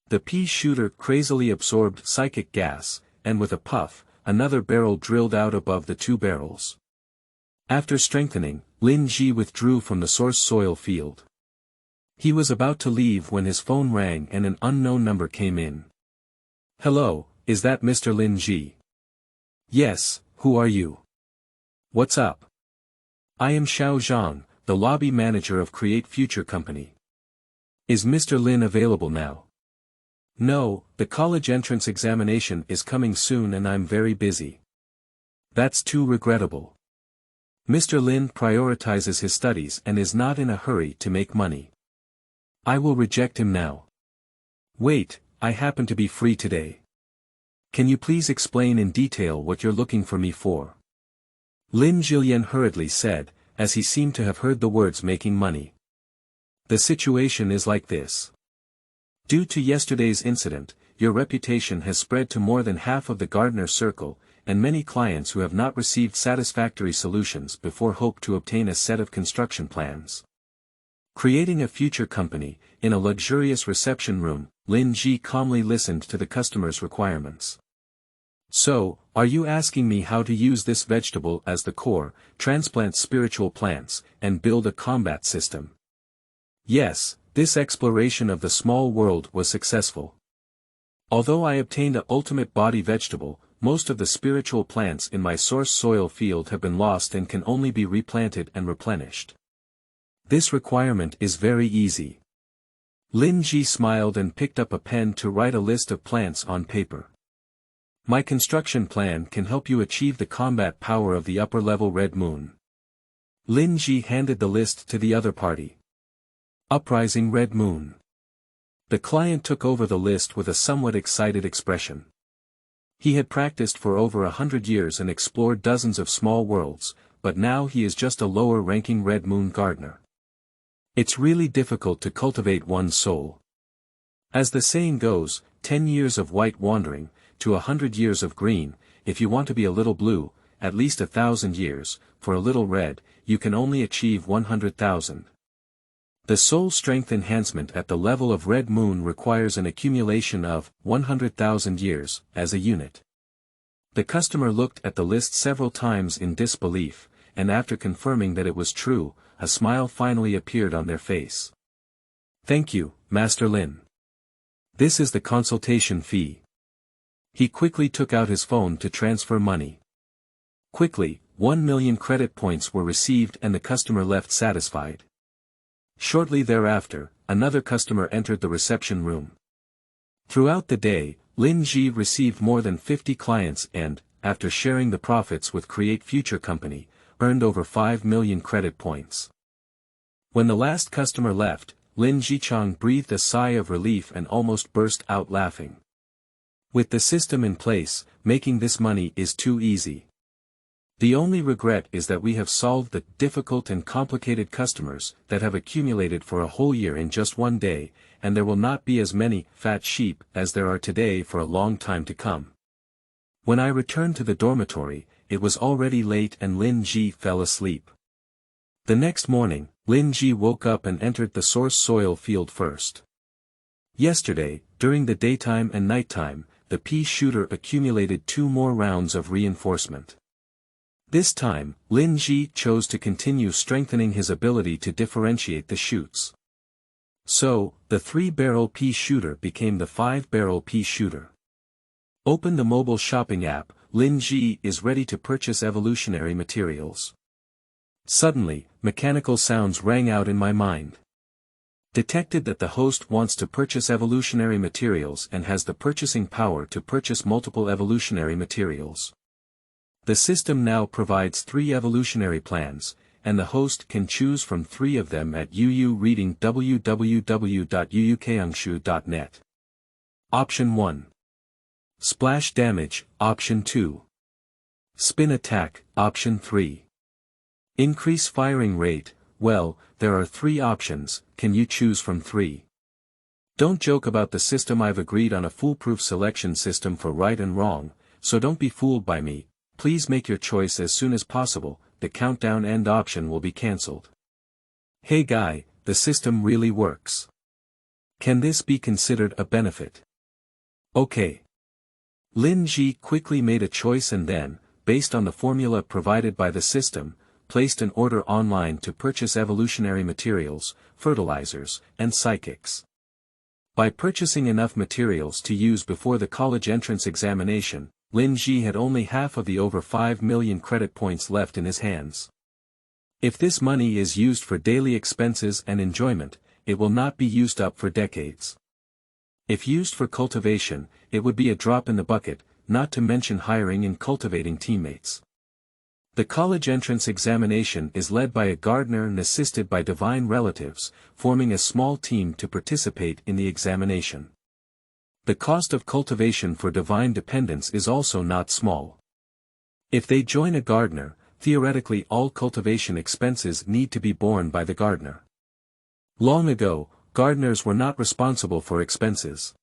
S1: The pea shooter crazily absorbed psychic gas, and with a puff, another barrel drilled out above the two barrels. After strengthening, Lin Zhi withdrew from the source soil field. He was about to leave when his phone rang and an unknown number came in. Hello, is that Mr. Lin Zhi? Yes, who are you? What's up? I am Xiao Zhang, the lobby manager of Create Future Company. Is Mr. Lin available now? No, the college entrance examination is coming soon and I'm very busy. That's too regrettable. Mr. Lin prioritizes his studies and is not in a hurry to make money. I will reject him now. Wait, I happen to be free today. Can you please explain in detail what you're looking for me for? Lin Zhilian hurriedly said, as he seemed to have heard the words making money. The situation is like this. Due to yesterday's incident, your reputation has spread to more than half of the Gardner Circle, and many clients who have not received satisfactory solutions before hope to obtain a set of construction plans. Creating a future company, in a luxurious reception room, Lin Zhi calmly listened to the customer's requirements. So, are you asking me how to use this vegetable as the core, transplant spiritual plants, and build a combat system? Yes, this exploration of the small world was successful. Although I obtained a ultimate body vegetable, most of the spiritual plants in my source soil field have been lost and can only be replanted and replenished. This requirement is very easy. Lin Zhi smiled and picked up a pen to write a list of plants on paper. My construction plan can help you achieve the combat power of the upper-level red moon. Lin Zhi handed the list to the other party. Uprising red moon. The client took over the list with a somewhat excited expression. He had practiced for over 100 years and explored dozens of small worlds, but now he is just a lower-ranking red moon gardener. It's really difficult to cultivate one's soul. As the saying goes, 10 years of white wandering, to 100 years of green, if you want to be a little blue, at least 1,000 years, for a little red, you can only achieve 100,000. The soul strength enhancement at the level of red moon requires an accumulation of 100,000 years, as a unit. The customer looked at the list several times in disbelief, and after confirming that it was true, a smile finally appeared on their face. Thank you, Master Lin. This is the consultation fee. He quickly took out his phone to transfer money. Quickly, 1 million credit points were received and the customer left satisfied. Shortly thereafter, another customer entered the reception room. Throughout the day, Lin Zhi received more than 50 clients and, after sharing the profits with Create Future Company, earned over 5 million credit points. When the last customer left, Lin Zhichang breathed a sigh of relief and almost burst out laughing. With the system in place, making this money is too easy. The only regret is that we have solved the difficult and complicated customers that have accumulated for a whole year in just one day, and there will not be as many fat sheep as there are today for a long time to come. When I returned to the dormitory, it was already late and Lin Zhi fell asleep. The next morning, Lin Zhi woke up and entered the source soil field first. Yesterday, during the daytime and nighttime, the pea shooter accumulated 2 more rounds of reinforcement. This time, Lin Zhi chose to continue strengthening his ability to differentiate the shoots. So, the 3-barrel pea shooter became the 5-barrel pea shooter. Open the mobile shopping app, Lin Zhi is ready to purchase evolutionary materials. Suddenly, mechanical sounds rang out in my mind. Detected that the host wants to purchase evolutionary materials and has the purchasing power to purchase multiple evolutionary materials. The system now provides 3 evolutionary plans, and the host can choose from 3 of them at UU reading www.uukangshu.net. Option 1. Splash damage, Option 2. Spin attack, Option 3. Increase firing rate. Well, there are 3 options, can you choose from 3? Don't joke about the system. I've agreed on a foolproof selection system for right and wrong, so don't be fooled by me. Please make your choice as soon as possible, the countdown end option will be cancelled. Hey guy, the system really works. Can this be considered a benefit? Okay. Lin Zhi quickly made a choice and then, based on the formula provided by the system, placed an order online to purchase evolutionary materials, fertilizers, and psychics. By purchasing enough materials to use before the college entrance examination, Lin Zhi had only half of the over 5 million credit points left in his hands. If this money is used for daily expenses and enjoyment, it will not be used up for decades. If used for cultivation, it would be a drop in the bucket, not to mention hiring and cultivating teammates. The college entrance examination is led by a gardener and assisted by divine relatives, forming a small team to participate in the examination. The cost of cultivation for divine dependents is also not small. If they join a gardener, theoretically all cultivation expenses need to be borne by the gardener. Long ago, gardeners were not responsible for expenses.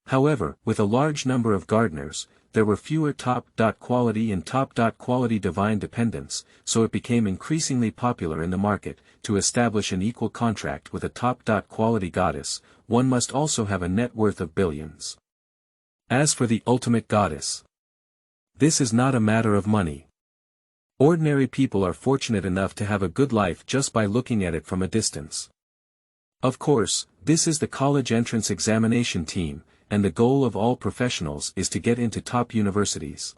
S1: However, with a large number of gardeners, there were fewer top-quality and top-quality divine dependents, so it became increasingly popular in the market. To establish an equal contract with a top-quality goddess, one must also have a net worth of billions. As for the ultimate goddess, this is not a matter of money. Ordinary people are fortunate enough to have a good life just by looking at it from a distance. Of course, this is the college entrance examination team, and the goal of all professionals is to get into top universities.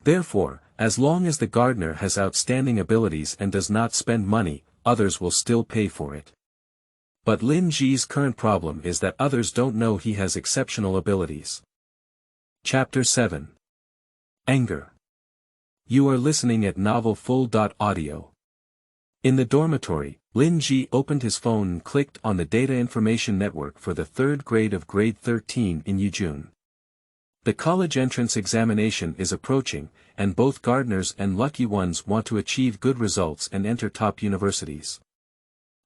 S1: Therefore, as long as the gardener has outstanding abilities and does not spend money, others will still pay for it. But Lin Zhi's current problem is that others don't know he has exceptional abilities. Chapter 7. Anger. You are listening at novelfull.audio. In the dormitory, Lin Zhi opened his phone and clicked on the Data Information Network for the third grade of grade 13 in Yujun. The college entrance examination is approaching, and both gardeners and lucky ones want to achieve good results and enter top universities.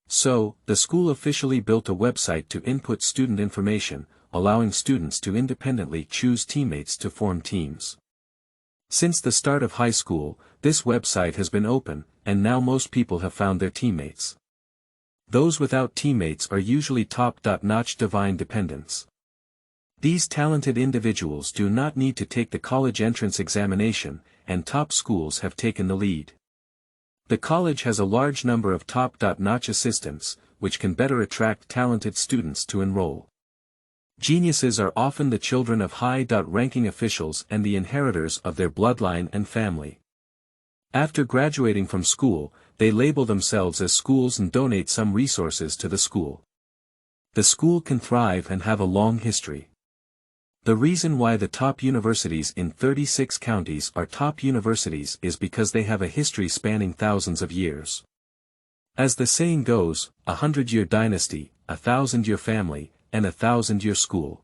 S1: So, the school officially built a website to input student information, allowing students to independently choose teammates to form teams. Since the start of high school, this website has been open, and now most people have found their teammates. Those without teammates are usually top-notch divine dependents. These talented individuals do not need to take the college entrance examination, and top schools have taken the lead. The college has a large number of top-notch assistants, which can better attract talented students to enroll. Geniuses are often the children of high-ranking officials and the inheritors of their bloodline and family. After graduating from school, they label themselves as schools and donate some resources to the school. The school can thrive and have a long history. The reason why the top universities in 36 counties are top universities is because they have a history spanning thousands of years. As the saying goes, 100-year dynasty, 1,000-year family, and 1,000-year school.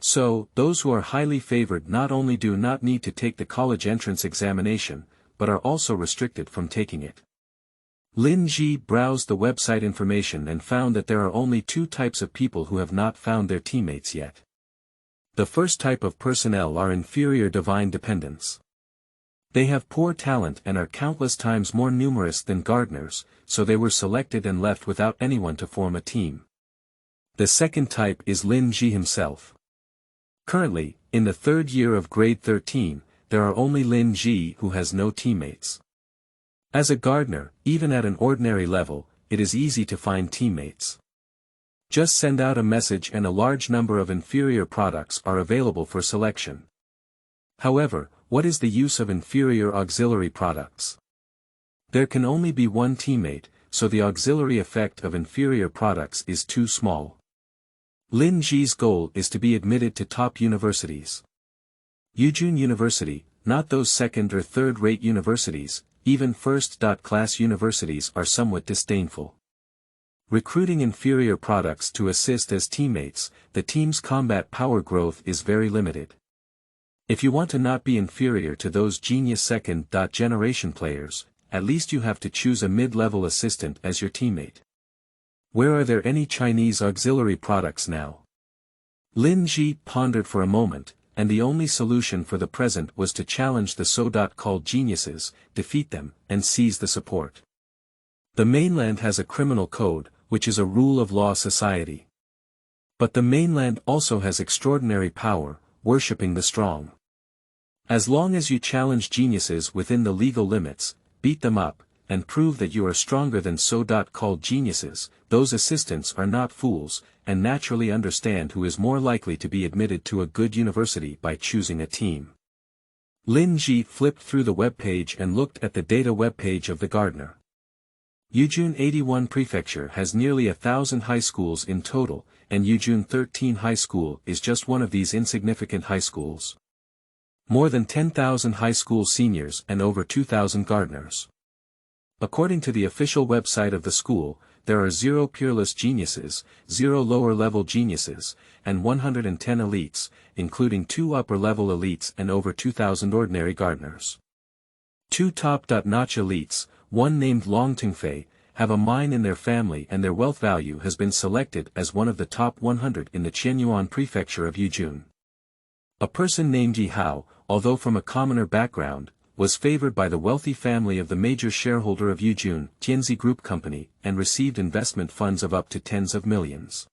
S1: So, those who are highly favored not only do not need to take the college entrance examination, but are also restricted from taking it. Lin Zhi browsed the website information and found that there are only two types of people who have not found their teammates yet. The first type of personnel are inferior divine dependents. They have poor talent and are countless times more numerous than gardeners, so they were selected and left without anyone to form a team. The second type is Lin Zhi himself. Currently, in the third year of grade 13, there are only Lin Zhi who has no teammates. As a gardener, even at an ordinary level, it is easy to find teammates. Just send out a message and a large number of inferior products are available for selection. However, what is the use of inferior auxiliary products? There can only be one teammate, so the auxiliary effect of inferior products is too small. Lin Zhi's goal is to be admitted to top universities. Yujun University, not those second or third-rate universities, even first-class universities are somewhat disdainful. Recruiting inferior products to assist as teammates, the team's combat power growth is very limited. If you want to not be inferior to those genius second-generation players, at least you have to choose a mid-level assistant as your teammate. Where are there any Chinese auxiliary products now? Lin Zhi pondered for a moment, and the only solution for the present was to challenge the so-called geniuses, defeat them, and seize the support. The mainland has a criminal code, which is a rule of law society. But the mainland also has extraordinary power, worshipping the strong. As long as you challenge geniuses within the legal limits, beat them up, and prove that you are stronger than so-called geniuses, those assistants are not fools, and naturally understand who is more likely to be admitted to a good university by choosing a team. Lin Zhi flipped through the web page and looked at the data web page of the gardener. Yujun 81 Prefecture has nearly 1,000 high schools in total, and Yujun 13 High School is just one of these insignificant high schools. More than 10,000 high school seniors and over 2,000 gardeners. According to the official website of the school, there are 0 peerless geniuses, 0 lower-level geniuses, and 110 elites, including 2 upper-level elites and over 2,000 ordinary gardeners. 2 top-notch elites, one named Long Tingfei, have a mine in their family and their wealth value has been selected as one of the top 100 in the Qianyuan prefecture of Yujun. A person named Yi Hao, although from a commoner background, was favored by the wealthy family of the major shareholder of Yujun Tianzi Group Company and received investment funds of up to tens of millions.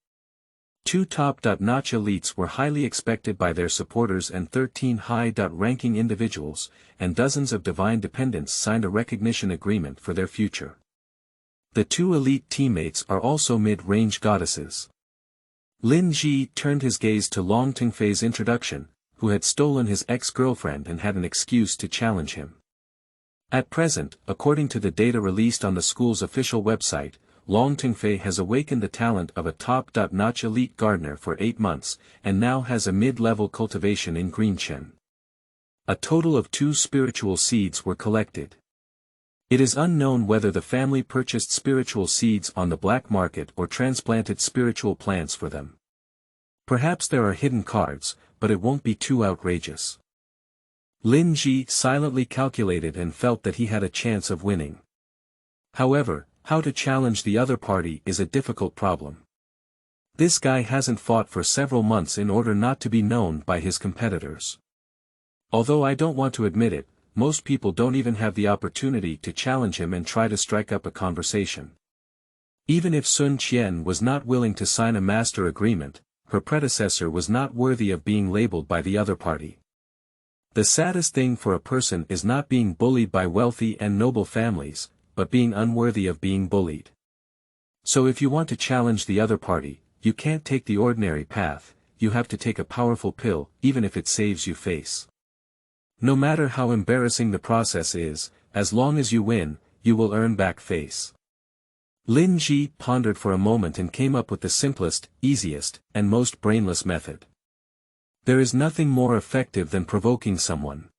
S1: Two top-notch elites were highly expected by their supporters and 13 high-ranking individuals, and dozens of divine dependents signed a recognition agreement for their future. The two elite teammates are also mid-range goddesses. Lin Zhi turned his gaze to Long Tingfei's introduction, who had stolen his ex-girlfriend and had an excuse to challenge him. At present, according to the data released on the school's official website, Long Tingfei has awakened the talent of a top-notch elite gardener for 8 months, and now has a mid-level cultivation in Greenchen. A total of 2 spiritual seeds were collected. It is unknown whether the family purchased spiritual seeds on the black market or transplanted spiritual plants for them. Perhaps there are hidden cards, but it won't be too outrageous. Lin Zhi silently calculated and felt that he had a chance of winning. However, how to challenge the other party is a difficult problem. This guy hasn't fought for several months in order not to be known by his competitors. Although I don't want to admit it, most people don't even have the opportunity to challenge him and try to strike up a conversation. Even if Sun Qian was not willing to sign a master agreement, her predecessor was not worthy of being labeled by the other party. The saddest thing for a person is not being bullied by wealthy and noble families, but being unworthy of being bullied. So if you want to challenge the other party, you can't take the ordinary path, you have to take a powerful pill, even if it saves you face. No matter how embarrassing the process is, as long as you win, you will earn back face. Lin Zhi pondered for a moment and came up with the simplest, easiest, and most brainless method. There is nothing more effective than provoking someone.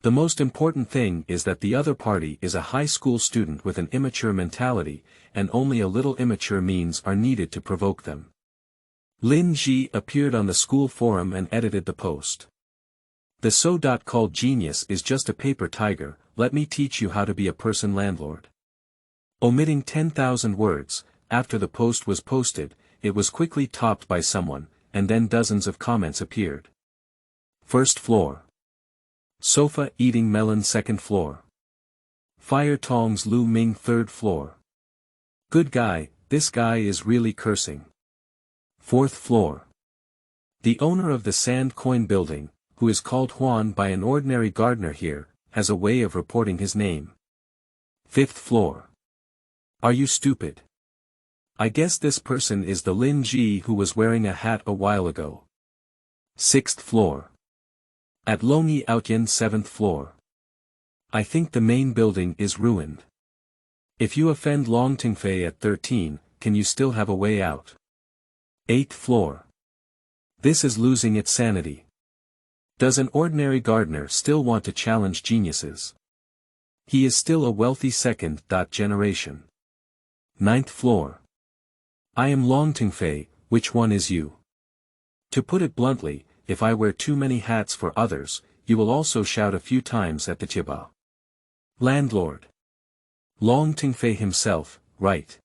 S1: The most important thing is that the other party is a high school student with an immature mentality, and only a little immature means are needed to provoke them. Lin Zhi appeared on the school forum and edited the post. The so-called genius is just a paper tiger, let me teach you how to be a person landlord. Omitting 10,000 words, after the post was posted, it was quickly topped by someone, and then dozens of comments appeared. First floor. Sofa eating melon 2nd floor. Fire tongs Lu Ming 3rd floor. Good guy, this guy is really cursing. 4th floor. The owner of the Sand Coin building, who is called Huan by an ordinary gardener here, has a way of reporting his name. 5th floor. Are you stupid? I guess this person is the Lin Zhi who was wearing a hat a while ago. 6th floor. At Longyi Outyan 7th floor. I think the main building is ruined. If you offend Long Tingfei at 13, can you still have a way out? 8th floor. This is losing its sanity. Does an ordinary gardener still want to challenge geniuses? He is still a wealthy second generation. 9th floor. I am Long Tingfei, which one is you? To put it bluntly, if I wear too many hats for others, you will also shout a few times at the Chiba. Landlord. Long Tingfei himself, right.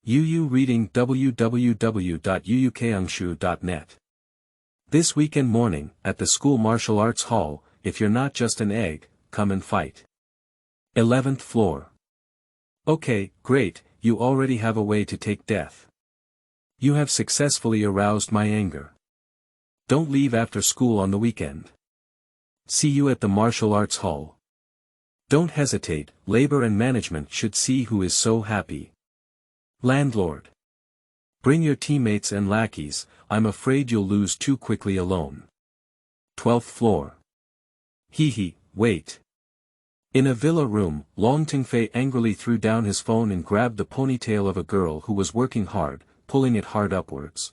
S1: Yu reading www.yuukangshu.net. This weekend morning, at the school martial arts hall, if you're not just an egg, come and fight. 11th floor. Okay, great, you already have a way to take death. You have successfully aroused my anger. Don't leave after school on the weekend. See you at the martial arts hall. Don't hesitate, labor and management should see who is so happy. Landlord. Bring your teammates and lackeys, I'm afraid you'll lose too quickly alone. 12th floor. Wait. In a villa room, Long Tingfei angrily threw down his phone and grabbed the ponytail of a girl who was working hard, pulling it hard upwards.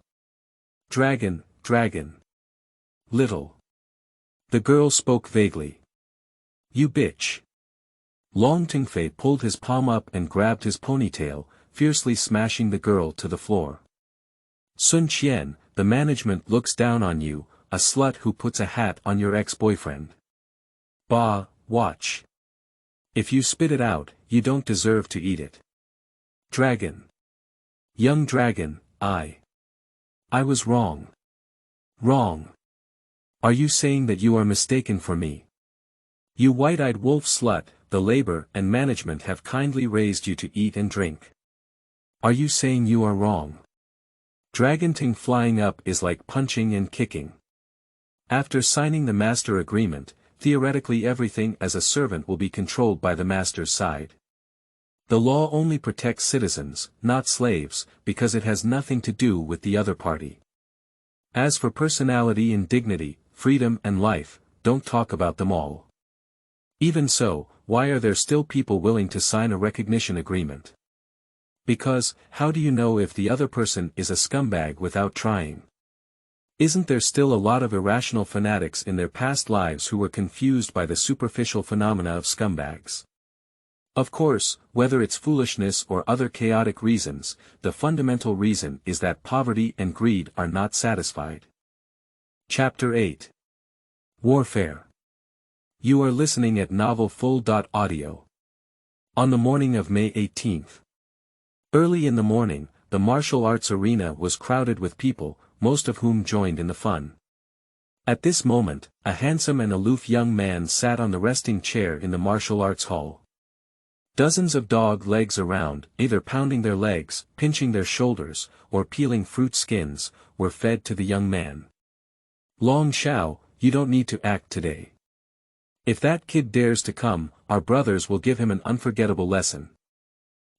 S1: Dragon. Little. The girl spoke vaguely. You bitch. Long Tingfei pulled his palm up and grabbed his ponytail, fiercely smashing the girl to the floor. Sun Qian, the management looks down on you, a slut who puts a hat on your ex-boyfriend. Bah, watch. If you spit it out, you don't deserve to eat it. Dragon. Young dragon, I was wrong. Are you saying that you are mistaken for me? You white-eyed wolf slut, the labor and management have kindly raised you to eat and drink. Are you saying you are wrong? Dragonting flying up is like punching and kicking. After signing the master agreement, theoretically everything as a servant will be controlled by the master's side. The law only protects citizens, not slaves, because it has nothing to do with the other party. As for personality and dignity, freedom and life, don't talk about them all. Even so, why are there still people willing to sign a recognition agreement? Because, how do you know if the other person is a scumbag without trying? Isn't there still a lot of irrational fanatics in their past lives who were confused by the superficial phenomena of scumbags? Of course, whether it's foolishness or other chaotic reasons, the fundamental reason is that poverty and greed are not satisfied. Chapter 8. Warfare. You are listening at novelfull.audio. On the morning of May 18th. Early in the morning, the martial arts arena was crowded with people, most of whom joined in the fun. At this moment, a handsome and aloof young man sat on the resting chair in the martial arts hall. Dozens of dog legs around, either pounding their legs, pinching their shoulders, or peeling fruit skins, were fed to the young man. Long Xiao, you don't need to act today. If that kid dares to come, our brothers will give him an unforgettable lesson.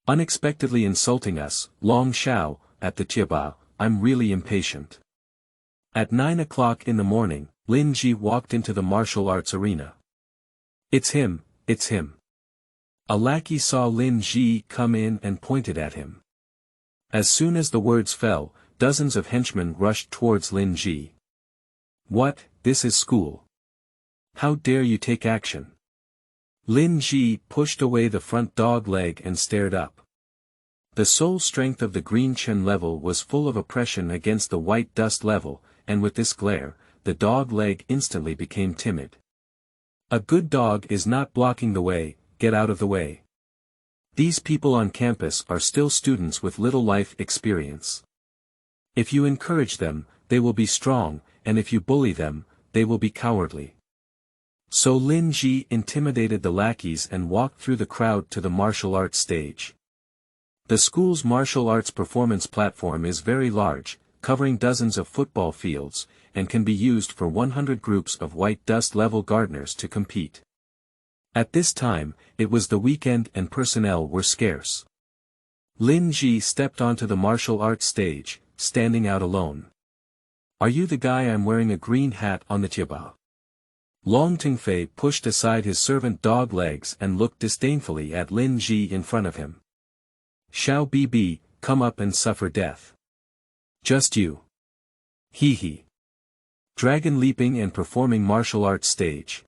S1: Unexpectedly insulting us, Long Xiao, at the Chiba, I'm really impatient. At 9 o'clock in the morning, Lin Zhi walked into the martial arts arena. It's him, it's him. A lackey saw Lin Zhi come in and pointed at him. As soon as the words fell, dozens of henchmen rushed towards Lin Zhi. What, this is school. How dare you take action? Lin Zhi pushed away the front dog leg and stared up. The sole strength of the green Chen level was full of oppression against the white dust level, and with this glare, the dog leg instantly became timid. A good dog is not blocking the way, get out of the way. These people on campus are still students with little life experience. If you encourage them, they will be strong, and if you bully them, they will be cowardly. So Lin Zhi intimidated the lackeys and walked through the crowd to the martial arts stage. The school's martial arts performance platform is very large, covering dozens of football fields, and can be used for 100 groups of white dust level gardeners to compete. At this time, it was the weekend and personnel were scarce. Lin Zhi stepped onto the martial arts stage, standing out alone. Are you the guy I'm wearing a green hat on the Chiba? Long Tingfei pushed aside his servant dog legs and looked disdainfully at Lin Zhi in front of him. Xiao Bibi, come up and suffer death. Just you. Hee hee. Dragon leaping and performing martial arts stage.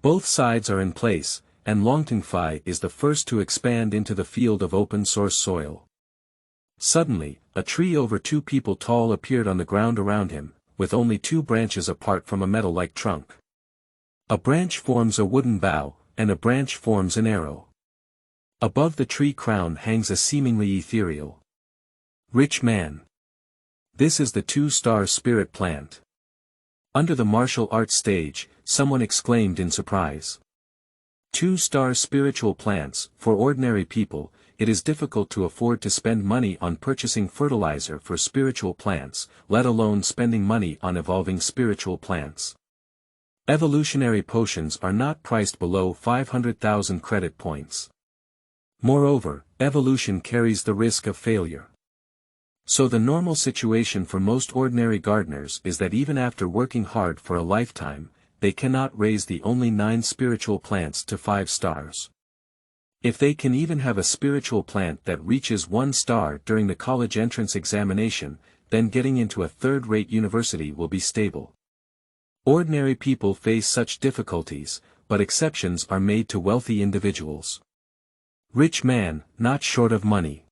S1: Both sides are in place, and Long Tingfei is the first to expand into the field of open source soil. Suddenly, a tree over 2 people tall appeared on the ground around him, with only 2 branches apart from a metal-like trunk. A branch forms a wooden bow, and a branch forms an arrow. Above the tree crown hangs a seemingly ethereal rich man. This is the 2-star spirit plant. Under the martial arts stage, someone exclaimed in surprise. 2-star spiritual plants, for ordinary people, it is difficult to afford to spend money on purchasing fertilizer for spiritual plants, let alone spending money on evolving spiritual plants. Evolutionary potions are not priced below 500,000 credit points. Moreover, evolution carries the risk of failure. So the normal situation for most ordinary gardeners is that even after working hard for a lifetime, they cannot raise the only 9 spiritual plants to 5 stars. If they can even have a spiritual plant that reaches 1 star during the college entrance examination, then getting into a 3rd-rate university will be stable. Ordinary people face such difficulties, but exceptions are made to wealthy individuals. Rich man, not short of money.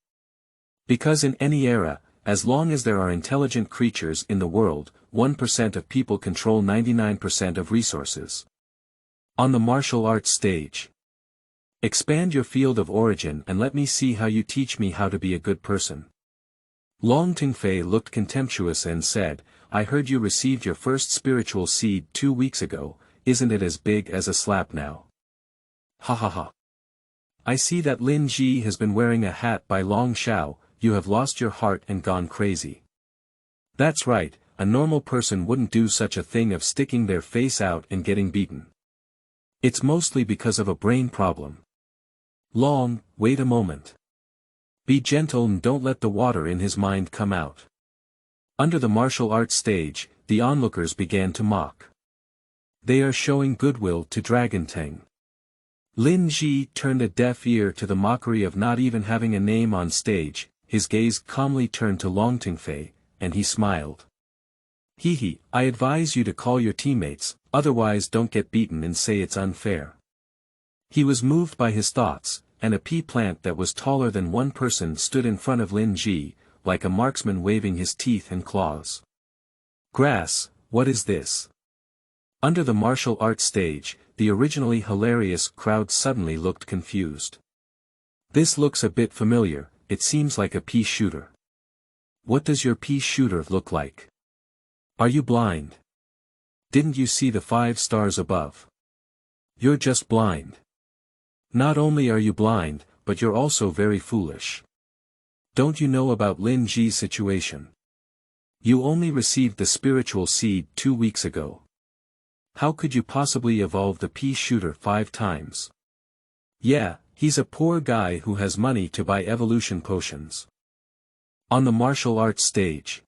S1: Because in any era, as long as there are intelligent creatures in the world, 1% of people control 99% of resources. On the martial arts stage. Expand your field of origin and let me see how you teach me how to be a good person. Long Tingfei looked contemptuous and said, I heard you received your first spiritual seed 2 weeks ago, isn't it as big as a slap now? Ha ha ha. I see that Lin Zhi has been wearing a hat by Long Xiao, you have lost your heart and gone crazy. That's right, a normal person wouldn't do such a thing of sticking their face out and getting beaten. It's mostly because of a brain problem. Long, wait a moment. Be gentle and don't let the water in his mind come out. Under the martial arts stage, the onlookers began to mock. They are showing goodwill to Dragon Teng. Lin Zhi turned a deaf ear to the mockery of not even having a name on stage, his gaze calmly turned to Long Tingfei, and he smiled. Hee, I advise you to call your teammates, otherwise don't get beaten and say it's unfair. He was moved by his thoughts, and a pea plant that was taller than one person stood in front of Lin Zhi, like a marksman waving his teeth and claws. Grass, what is this? Under the martial arts stage, the originally hilarious crowd suddenly looked confused. This looks a bit familiar, it seems like a pea shooter. What does your pea shooter look like? Are you blind? Didn't you see the 5 stars above? You're just blind. Not only are you blind, but you're also very foolish. Don't you know about Lin Zhi's situation? You only received the spiritual seed 2 weeks ago. How could you possibly evolve the pea shooter 5 times? Yeah, he's a poor guy who has money to buy evolution potions. On the martial arts stage,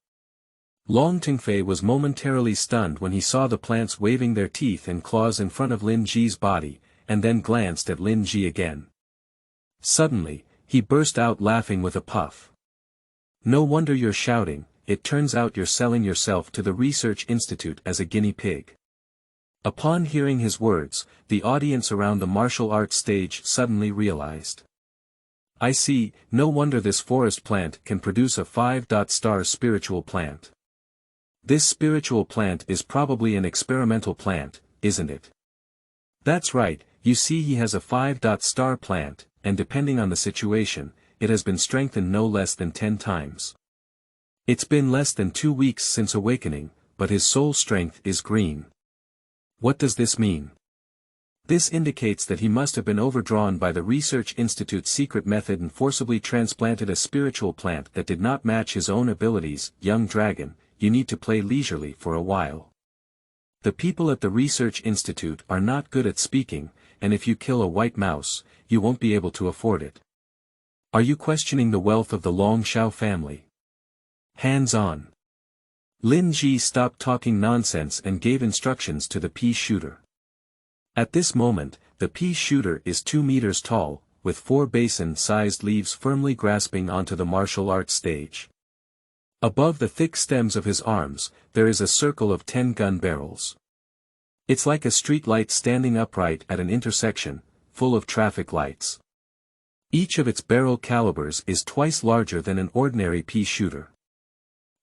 S1: Long Tingfei was momentarily stunned when he saw the plants waving their teeth and claws in front of Lin Zhi's body, and then glanced at Lin Zhi again. Suddenly, he burst out laughing with a puff. No wonder you're shouting, it turns out you're selling yourself to the research institute as a guinea pig. Upon hearing his words, the audience around the martial arts stage suddenly realized. I see, no wonder this forest plant can produce a 5-star spiritual plant. This spiritual plant is probably an experimental plant, isn't it? That's right, you see he has a 5-star plant, and depending on the situation, it has been strengthened no less than 10 times. It's been less than 2 weeks since awakening, but his soul strength is green. What does this mean? This indicates that he must have been overdrawn by the Research Institute's secret method and forcibly transplanted a spiritual plant that did not match his own abilities. Young dragon, you need to play leisurely for a while. The people at the Research Institute are not good at speaking, and if you kill a white mouse, you won't be able to afford it. Are you questioning the wealth of the Long Xiao family? Hands on. Lin Zhi stopped talking nonsense and gave instructions to the pea shooter. At this moment, the pea shooter is 2 meters tall, with 4 basin-sized leaves firmly grasping onto the martial arts stage. Above the thick stems of his arms, there is a circle of 10 gun barrels. It's like a street light standing upright at an intersection, full of traffic lights. Each of its barrel calibers is twice larger than an ordinary pea shooter.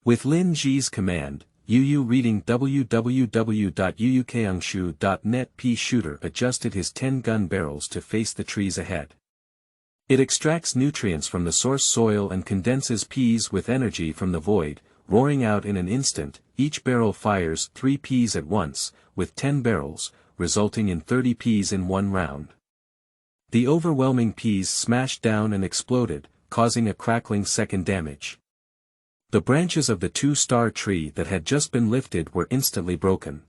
S1: With Lin Zhi's command, Yu reading www.yuukangshu.net pea shooter adjusted his 10 gun barrels to face the trees ahead. It extracts nutrients from the source soil and condenses peas with energy from the void, roaring out in an instant. Each barrel fires 3 peas at once, with 10 barrels, resulting in 30 peas in 1 round. The overwhelming peas smashed down and exploded, causing a crackling second damage. The branches of the 2-star tree that had just been lifted were instantly broken.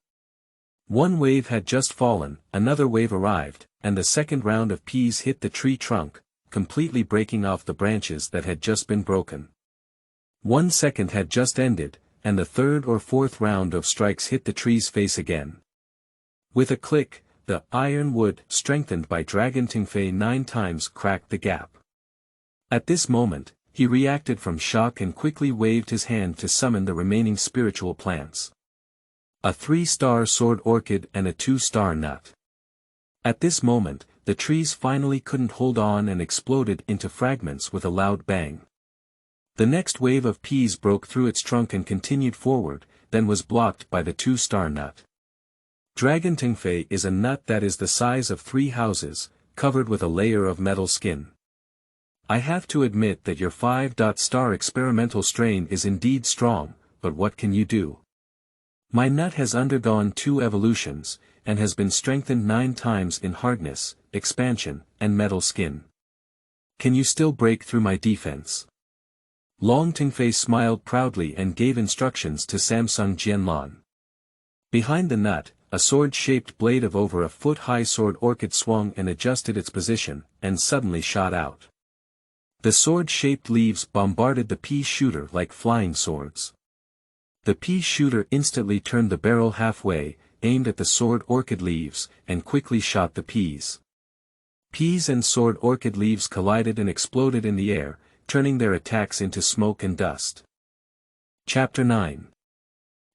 S1: One wave had just fallen, another wave arrived, and the second round of peas hit the tree trunk, completely breaking off the branches that had just been broken. 1 second had just ended, and the 3rd or 4th round of strikes hit the tree's face again. With a click, the iron wood, strengthened by Dragon Tingfei 9 times, cracked the gap. At this moment, he reacted from shock and quickly waved his hand to summon the remaining spiritual plants. A 3-star sword orchid and a 2-star nut. At this moment, the trees finally couldn't hold on and exploded into fragments with a loud bang. The next wave of peas broke through its trunk and continued forward, then was blocked by the 2-star nut. Dragon Tingfei is a nut that is the size of 3 houses, covered with a layer of metal skin. I have to admit that your 5-star experimental strain is indeed strong, but what can you do? My nut has undergone 2 evolutions, and has been strengthened 9 times in hardness, expansion, and metal skin. Can you still break through my defense? Long Tingfei smiled proudly and gave instructions to Samsung Jianlan. Behind the nut, a sword-shaped blade of over a foot-high sword orchid swung and adjusted its position, and suddenly shot out. The sword-shaped leaves bombarded the pea shooter like flying swords. The pea shooter instantly turned the barrel halfway, aimed at the sword orchid leaves, and quickly shot the peas. Peas and sword orchid leaves collided and exploded in the air, turning their attacks into smoke and dust. Chapter 9.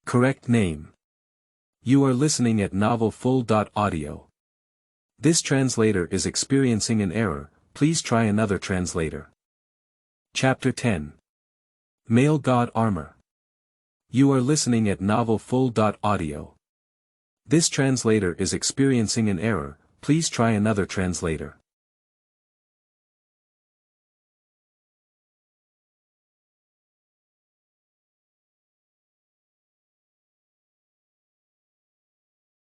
S1: Correct name. You are listening at novelfull.audio. This translator is experiencing an error, please try another translator. Chapter 10. Male God Armor. You are listening at novelfull.audio. This translator is experiencing an error, please try another translator.